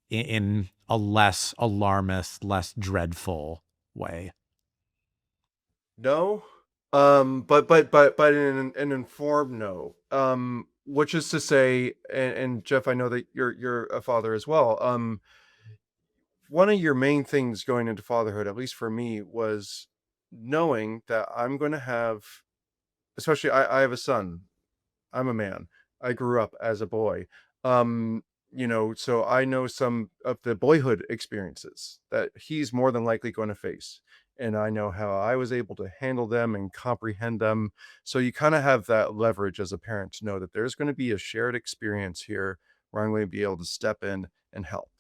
in a less alarmist, less dreadful way? No, but an informed no. Which is to say, and Jeff, I know that you're a father as well. One of your main things going into fatherhood, at least for me, was knowing that I'm going to have, especially I have a son. I'm a man. I grew up as a boy. Um, so I know some of the boyhood experiences that he's more than likely going to face. And I know how I was able to handle them and comprehend them. So you kind of have that leverage as a parent to know that there's going to be a shared experience here where I'm going to be able to step in and help,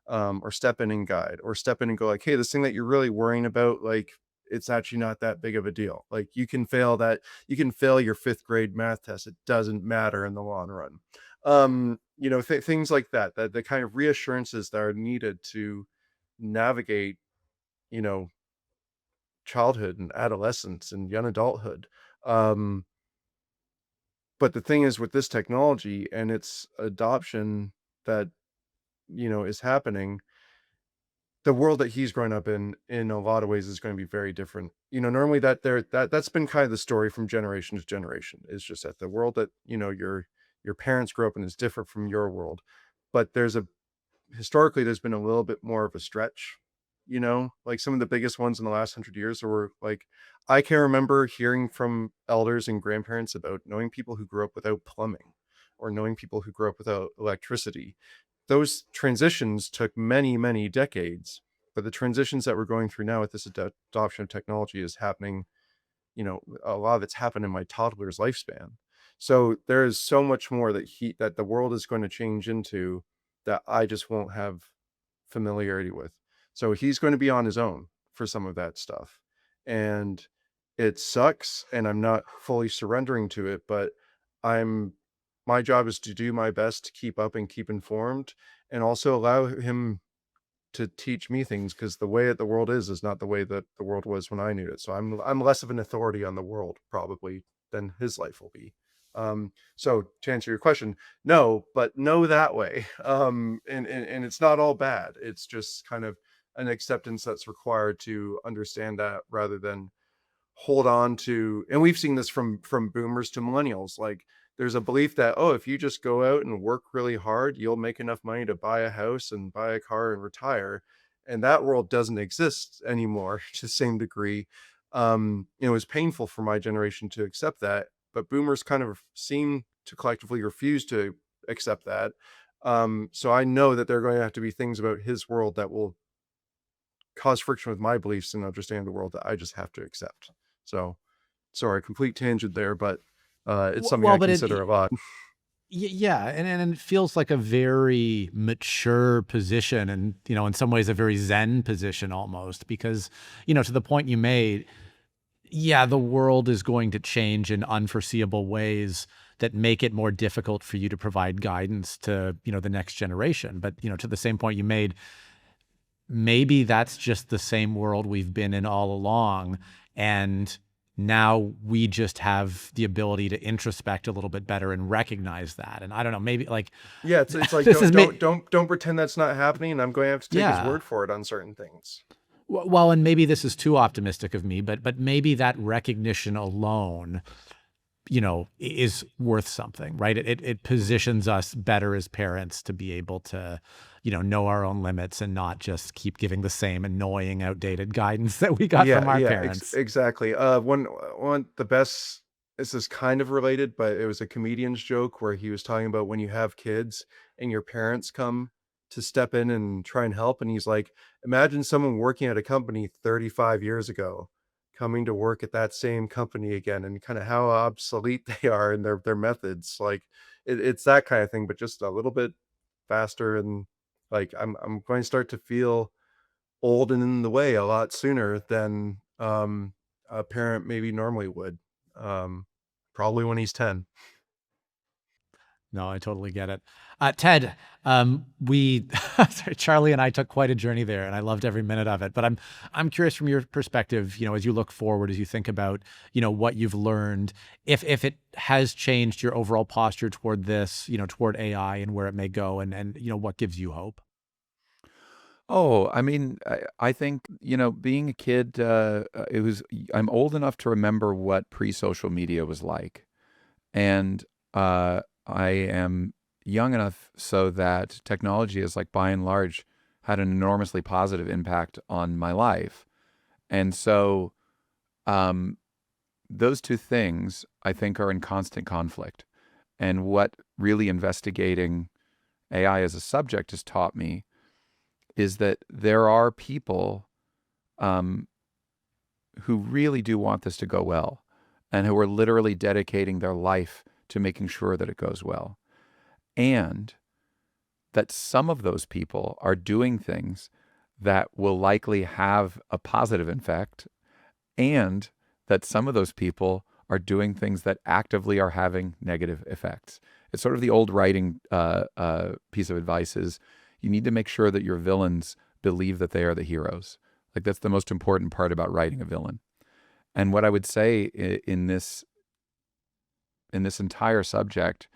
or step in and guide, or step in and go like, hey, this thing that you're really worrying about, like, it's actually not that big of a deal. Like, you can fail your fifth grade math test. It doesn't matter in the long run. Things like that, that the kind of reassurances that are needed to navigate, you know, childhood and adolescence and young adulthood. Um, but the thing is with this technology and its adoption that, is happening, the world that he's grown up in a lot of ways is going to be very different. Normally that's been kind of the story from generation to generation. Is just that the world that, your parents grew up in is different from your world. But historically there's been a little bit more of a stretch, like some of the biggest ones in the last 100 years were like, I can remember hearing from elders and grandparents about knowing people who grew up without plumbing, or knowing people who grew up without electricity. Those transitions took many, many decades, but the transitions that we're going through now with this adoption of technology is happening. A lot of it's happened in my toddler's lifespan. So there is so much more that the world is going to change into, that I just won't have familiarity with. So he's going to be on his own for some of that stuff. And it sucks, and I'm not fully surrendering to it, but I'm my job is to do my best to keep up and keep informed, and also allow him to teach me things, because the way that the world is not the way that the world was when I knew it. So I'm less of an authority on the world probably than his life will be. So to answer your question, no, but no that way. And it's not all bad. It's just kind of an acceptance that's required to understand that, rather than hold on to. And we've seen this from boomers to millennials. Like, there's a belief that, oh, if you just go out and work really hard, you'll make enough money to buy a house and buy a car and retire. And that world doesn't exist anymore to the same degree. It was painful for my generation to accept that, but boomers kind of seem to collectively refuse to accept that. So I know that there are going to have to be things about his world that will cause friction with my beliefs and understanding the world that I just have to accept. So, sorry, complete tangent there, but it's something Well, I but consider a lot. yeah, and it feels like a very mature position, and in some ways a very Zen position almost, because to the point you made, yeah, the world is going to change in unforeseeable ways that make it more difficult for you to provide guidance to the next generation. But to the same point you made, maybe that's just the same world we've been in all along, and now we just have the ability to introspect a little bit better and recognize that. And I don't know, maybe like, Yeah, it's like this is don't pretend that's not happening, and I'm going to have to take his yeah. word for it on certain things. Well, and maybe this is too optimistic of me, but maybe that recognition alone, is worth something, right? It positions us better as parents to be able to, know our own limits and not just keep giving the same annoying, outdated guidance that we got from our parents. Exactly. One the best. This is kind of related, but it was a comedian's joke where he was talking about when you have kids and your parents come to step in and try and help, and he's like, imagine someone working at a company 35 years ago coming to work at that same company again, and kind of how obsolete they are in their methods. Like it's that kind of thing, but just a little bit faster. And like I'm going to start to feel old and in the way a lot sooner than a parent maybe normally would. Probably when he's 10. No, I totally get it. Ted, we, sorry, Charlie and I took quite a journey there, and I loved every minute of it. But I'm curious from your perspective, as you look forward, as you think about, what you've learned, if it has changed your overall posture toward this, toward AI and where it may go, and what gives you hope. Oh, I mean, I think, being a kid, I'm old enough to remember what pre-social media was like. And I am young enough so that technology is, like, by and large, had an enormously positive impact on my life. And so those two things, I think, are in constant conflict. And what really investigating AI as a subject has taught me is that there are people who really do want this to go well, and who are literally dedicating their life to making sure that it goes well. And that some of those people are doing things that will likely have a positive effect, and that some of those people are doing things that actively are having negative effects. It's sort of the old writing piece of advice is, you need to make sure that your villains believe that they are the heroes. Like, that's the most important part about writing a villain. And what I would say in this entire subject,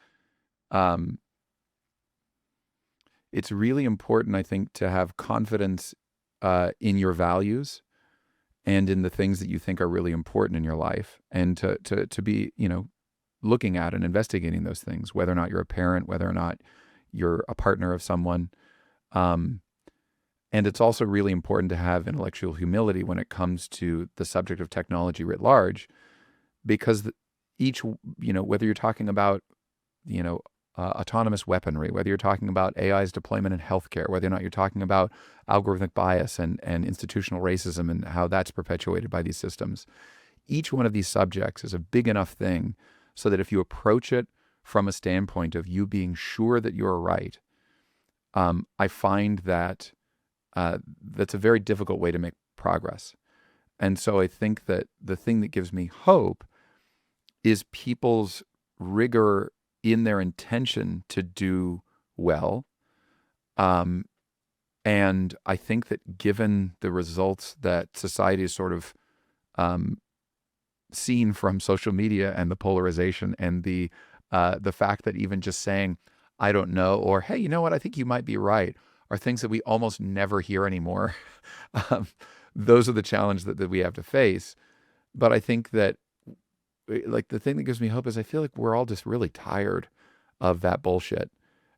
it's really important, I think, to have confidence in your values and in the things that you think are really important in your life, and to be, looking at and investigating those things, whether or not you're a parent, whether or not you're a partner of someone. And it's also really important to have intellectual humility when it comes to the subject of technology writ large, because each, whether you're talking about, autonomous weaponry, whether you're talking about AI's deployment in healthcare, whether or not you're talking about algorithmic bias and institutional racism and how that's perpetuated by these systems, each one of these subjects is a big enough thing so that if you approach it from a standpoint of you being sure that you're right, I find that that's a very difficult way to make progress. And so I think that the thing that gives me hope is people's rigor in their intention to do well. And I think that given the results that society has sort of seen from social media and the polarization and the fact that even just saying, I don't know, or, hey, you know what, I think you might be right, are things that we almost never hear anymore. Those are the challenges that we have to face. But I think that like the thing that gives me hope is I feel like we're all just really tired of that bullshit.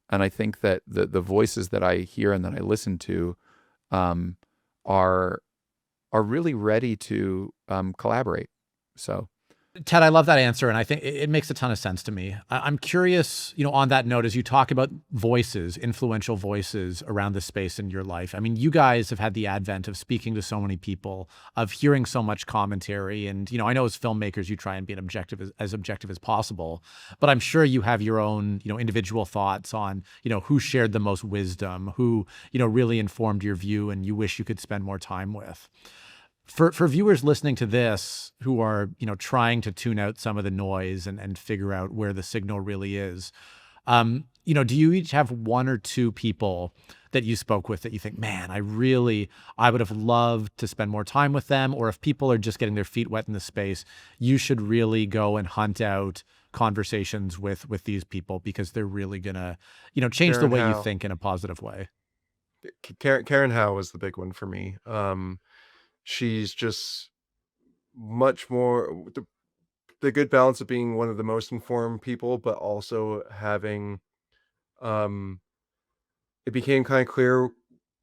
And I think that the voices that I hear and that I listen to um, are really ready to collaborate. So Ted, I love that answer, and I think it makes a ton of sense to me. I'm curious, on that note, as you talk about voices, influential voices around this space in your life. I mean, you guys have had the advent of speaking to so many people, of hearing so much commentary, and I know as filmmakers, you try and be as objective as possible. But I'm sure you have your own, individual thoughts on, who shared the most wisdom, who, really informed your view, and you wish you could spend more time with. For viewers listening to this who are, trying to tune out some of the noise and figure out where the signal really is, do you each have one or two people that you spoke with that you think, man, I would have loved to spend more time with them? Or if people are just getting their feet wet in the space, you should really go and hunt out conversations with these people because they're really gonna, change the Karen way you Howe. think in a positive way. Karen Howe was the big one for me. She's just much more the good balance of being one of the most informed people, but also having um it became kind of clear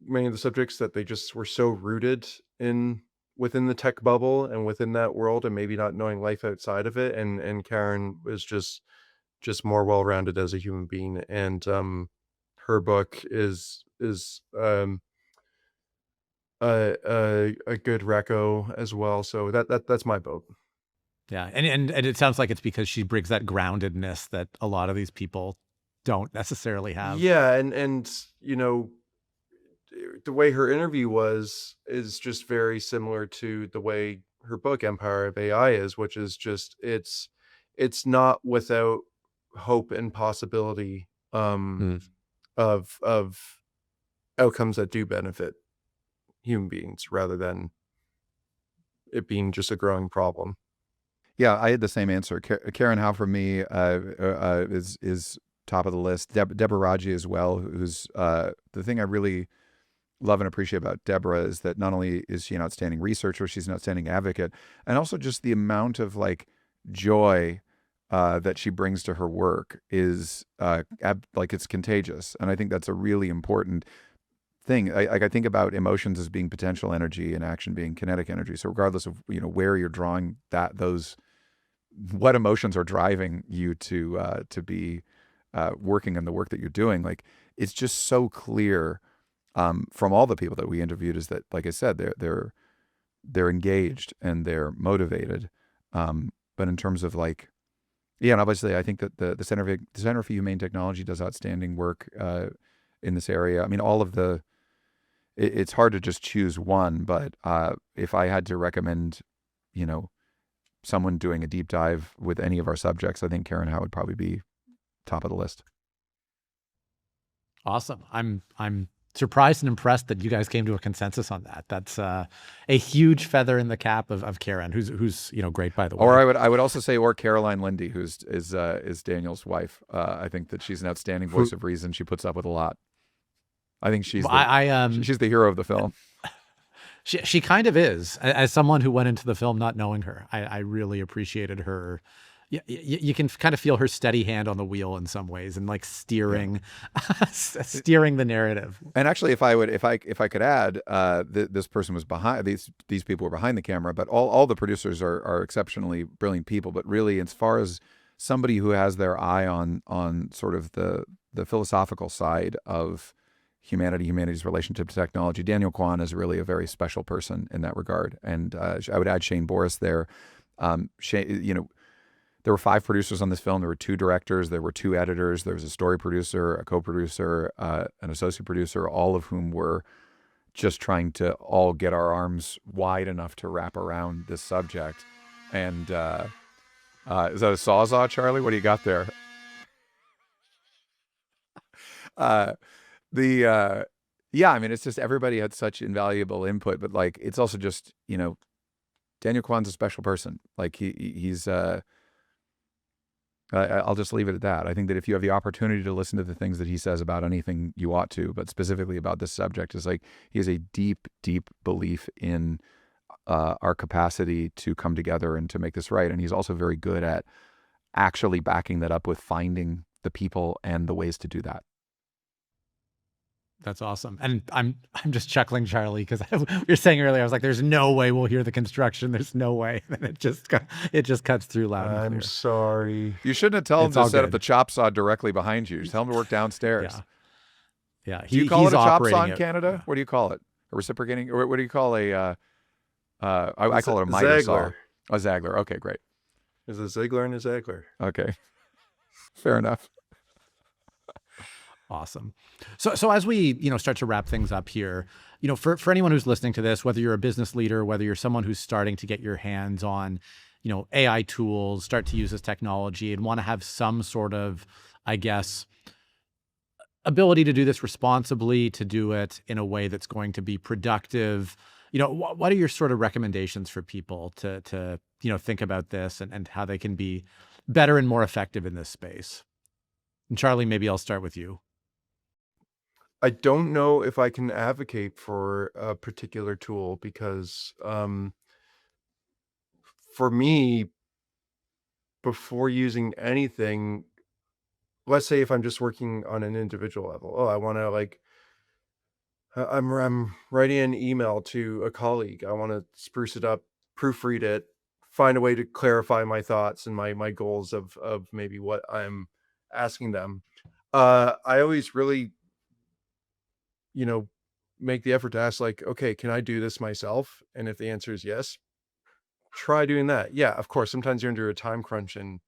many of the subjects that they just were so rooted in within the tech bubble and within that world, and maybe not knowing life outside of it. And Karen was just more well-rounded as a human being. And her book is a good reco as well. So that's my vote. Yeah, and it sounds like it's because she brings that groundedness that a lot of these people don't necessarily have. Yeah, and the way her interview is just very similar to the way her book Empire of AI is, which is just it's not without hope and possibility of outcomes that do benefit human beings rather than it being just a growing problem. yeah, I had the same answer. Karen Howe for me is top of the list. Deborah Raji as well, who's the thing I really love and appreciate about Deborah is that not only is she an outstanding researcher, she's an outstanding advocate, and also just the amount of like joy that she brings to her work is like it's contagious. And I think that's a really important thing. I think about emotions as being potential energy and action being kinetic energy. So regardless of where you're drawing those what emotions are driving you to be working on the work that you're doing, like it's just so clear from all the people that we interviewed is that, like I said, they're engaged and they're motivated. But in terms of like, yeah, and obviously I think that the Center for Humane Technology does outstanding work in this area. I mean, it's hard to just choose one, but if I had to recommend, someone doing a deep dive with any of our subjects, I think Karen Howe would probably be top of the list. Awesome. I'm surprised and impressed that you guys came to a consensus on that. That's a huge feather in the cap of Karen, who's great, by the way. Or I would also say, or Caroline Lindy, is Daniel's wife. I think that she's an outstanding voice of reason. She puts up with a lot. I think she's she's the hero of the film. She kind of is. As someone who went into the film not knowing her, I really appreciated her. You can kind of feel her steady hand on the wheel in some ways, and like steering the narrative. And actually, if I could add, this person was behind these people were behind the camera, but all the producers are exceptionally brilliant people. But really, as far as somebody who has their eye on sort of the philosophical side of humanity's relationship to technology, Daniel Kwan is really a very special person in that regard. And I would add Shane Boris there. Shane, there were 5 producers on this film. There were 2 directors. There were 2 editors. There was a story producer, a co-producer, an associate producer, all of whom were just trying to all get our arms wide enough to wrap around this subject. And is that a Sawzall, Charlie? What do you got there? Yeah, I mean, it's just everybody had such invaluable input, but like, it's also just, Daniel Kwan's a special person. Like he's, I'll just leave it at that. I think that if you have the opportunity to listen to the things that he says about anything, you ought to, but specifically about this subject is like, he has a deep, deep belief in our capacity to come together and to make this right. And he's also very good at actually backing that up with finding the people and the ways to do that. That's awesome. And I'm just chuckling, Charlie, because we were saying earlier, I was like, there's no way we'll hear the construction. There's no way. And it just cuts through loud and clear. I'm sorry. You shouldn't have told It's him all to set up good. the chop saw directly behind you. Just tell him to work downstairs. Yeah. Do you call he's it a chop saw operating in it. Canada? Yeah. What do you call it? A reciprocating? Or what do you call a? I call it a miter saw. Zagler. A Zagler. Okay, great. There's a Ziegler and a Zagler. Okay, fair enough. Awesome. So as we, start to wrap things up here, for anyone who's listening to this, whether you're a business leader, whether you're someone who's starting to get your hands on, AI tools, start to use this technology and want to have some sort of, I guess, ability to do this responsibly, to do it in a way that's going to be productive. What are your sort of recommendations for people to think about this and how they can be better and more effective in this space? And Charlie, maybe I'll start with you. I don't know if I can advocate for a particular tool because for me, before using anything, let's say if I'm just working on an individual level, I want to I'm writing an email to a colleague. I want to spruce it up, proofread it, find a way to clarify my thoughts and my goals of maybe what I'm asking them. I always really make the effort to ask okay, can I do this myself? And if the answer is yes, try doing that. Yeah, of course, sometimes you're under a time crunch and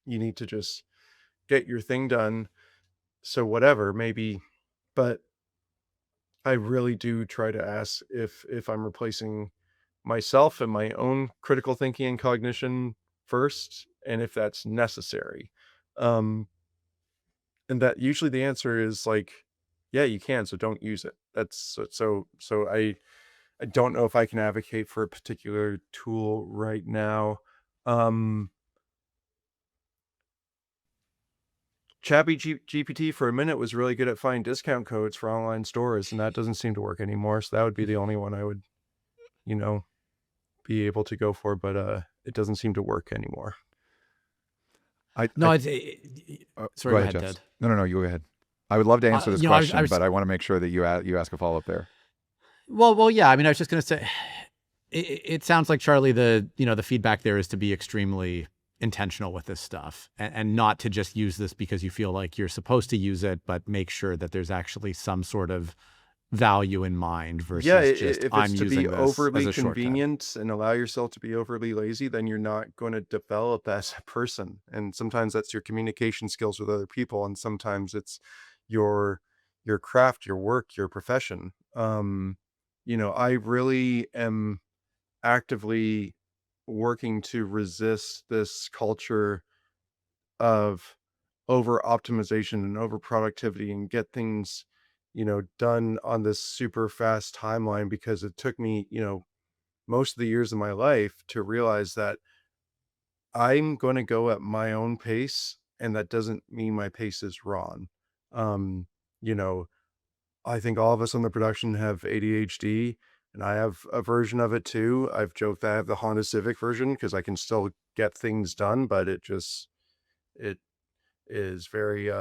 you need to just get your thing done. So whatever, maybe, but I really do try to ask if I'm replacing myself and my own critical thinking and cognition first, and if that's necessary. And that usually the answer is yeah, you can, so don't use it. That's so I don't know if I can advocate for a particular tool right now. GPT for a minute was really good at finding discount codes for online stores, and that doesn't seem to work anymore. So that would be the only one I would, be able to go for, but it doesn't seem to work anymore. Sorry, Go ahead, Ted. Jeff. No, you go ahead. I would love to answer this question, but I want to make sure that you ask a follow-up there. Well, yeah. I mean, I was just going to say, it sounds like, Charlie, the feedback there is to be extremely intentional with this stuff and not to just use this because you feel like you're supposed to use it, but make sure that there's actually some sort of value in mind versus just if I'm it's to using be this overly as a convenient shortcut. and allow yourself to be overly lazy, then you're not going to develop as a person. And sometimes that's your communication skills with other people, and sometimes it's your craft, your work, your profession. I really am actively working to resist this culture of over optimization and over productivity and get things done on this super fast timeline, because it took me most of the years of my life to realize that I'm going to go at my own pace, and that doesn't mean my pace is wrong. um I think all of us on the production have ADHD, and I have a version of it too. I've joked that I have the Honda Civic version because I can still get things done, but it is very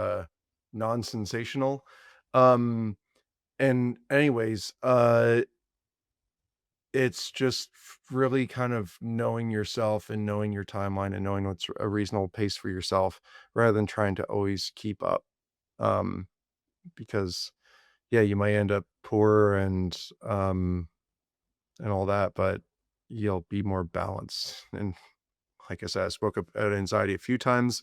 non-sensational. Um and anyways, it's just really kind of knowing yourself and knowing your timeline and knowing what's a reasonable pace for yourself rather than trying to always keep up. Because yeah, you might end up poor and all that, but you'll be more balanced. And like I said, I spoke about anxiety a few times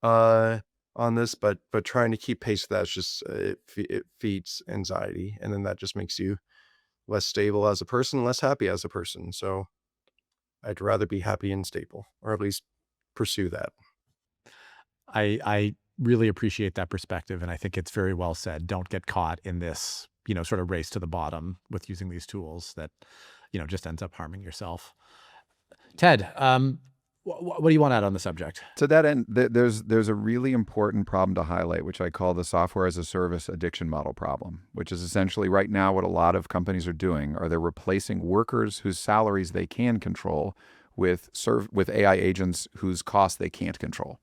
on this, but trying to keep pace with that is just it feeds anxiety, and then that just makes you less stable as a person, less happy as a person. So I'd rather be happy and stable, or at least pursue that. I really appreciate that perspective, and I think it's very well said. Don't get caught in this, sort of race to the bottom with using these tools that, just ends up harming yourself. Ted, What do you want to add on the subject? To that end, there's a really important problem to highlight, which I call the software as a service addiction model problem, which is essentially right now what a lot of companies are doing are they're replacing workers whose salaries they can control with AI agents whose costs they can't control.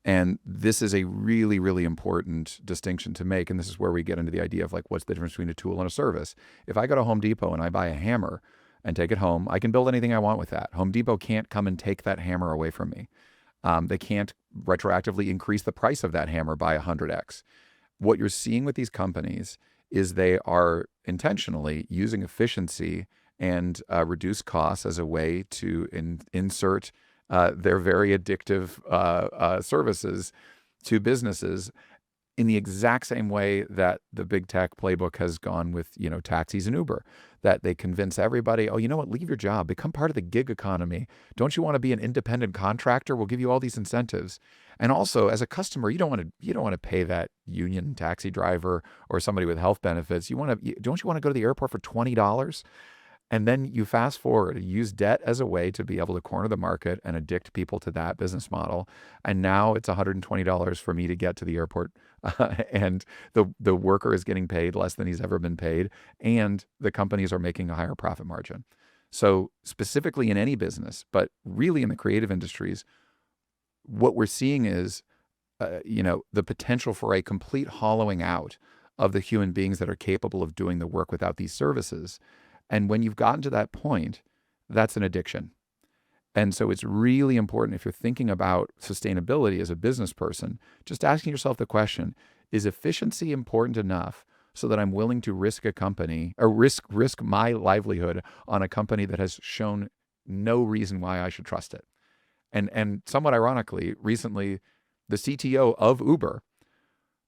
And this is a really, really important distinction to make. And this is where we get into the idea of like, what's the difference between a tool and a service? If I go to Home Depot and I buy a hammer and take it home, I can build anything I want with that. Home Depot can't come and take that hammer away from me. They can't retroactively increase the price of that hammer by 100x. What you're seeing with these companies is they are intentionally using efficiency and reduce costs as a way to insert their very addictive services to businesses in the exact same way that the big tech playbook has gone with, taxis and Uber, that they convince everybody, oh, you know what, leave your job, become part of the gig economy. Don't you want to be an independent contractor? We'll give you all these incentives. And also, as a customer, you don't want to pay that union taxi driver or somebody with health benefits. Don't you want to go to the airport for $20? And then you fast forward, use debt as a way to be able to corner the market and addict people to that business model. And now it's $120 for me to get to the airport. And the worker is getting paid less than he's ever been paid. And the companies are making a higher profit margin. So specifically in any business, but really in the creative industries, what we're seeing is, the potential for a complete hollowing out of the human beings that are capable of doing the work without these services. And when you've gotten to that point, that's an addiction. And so it's really important if you're thinking about sustainability as a business person, just asking yourself the question, is efficiency important enough so that I'm willing to risk a company or risk my livelihood on a company that has shown no reason why I should trust it? And somewhat ironically, recently, the CTO of Uber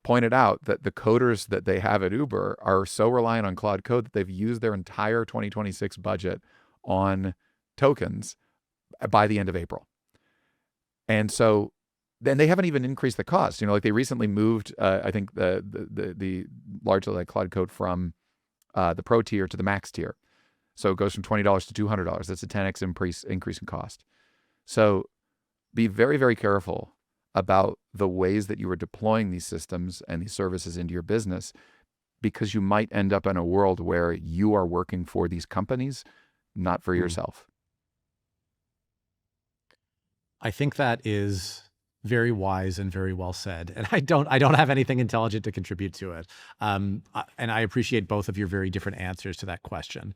pointed out that the coders that they have at Uber are so reliant on Claude Code that they've used their entire 2026 budget on tokens by the end of April. And so then they haven't even increased the cost. Like they recently moved, I think the largely like Claude Code from the Pro tier to the Max tier. So it goes from $20 to $200. That's a 10x increase in cost. So be very, very careful about the ways that you are deploying these systems and these services into your business, because you might end up in a world where you are working for these companies, not for yourself. I think that is very wise and very well said. And I don't have anything intelligent to contribute to it. And I appreciate both of your very different answers to that question.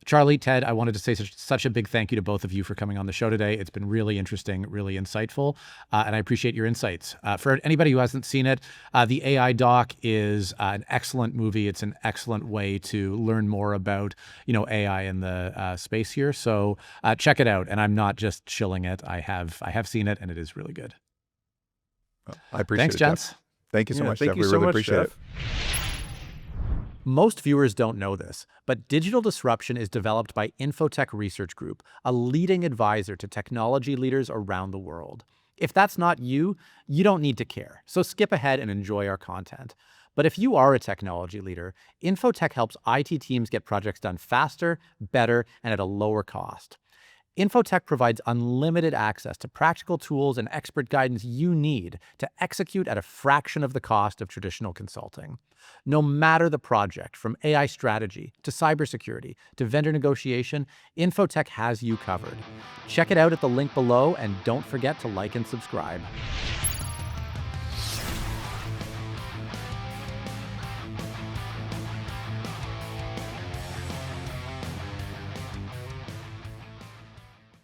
Charlie, Ted, I wanted to say such a big thank you to both of you for coming on the show today. It's been really interesting, really insightful, and I appreciate your insights. For anybody who hasn't seen it, the AI doc is an excellent movie. It's an excellent way to learn more about, AI in the space here. So check it out. And I'm not just shilling it. I have seen it, and it is really good. I appreciate Thanks, it. gents. Jeff. Thank you so much, thank Jeff. you We so really much, appreciate Jeff. it. Most viewers don't know this, but Digital Disruption is developed by Infotech Research Group, a leading advisor to technology leaders around the world. If that's not you, you don't need to care, so skip ahead and enjoy our content. But if you are a technology leader, Infotech helps IT teams get projects done faster, better, and at a lower cost. Infotech provides unlimited access to practical tools and expert guidance you need to execute at a fraction of the cost of traditional consulting. No matter the project, from AI strategy to cybersecurity to vendor negotiation, Infotech has you covered. Check it out at the link below, and don't forget to like and subscribe.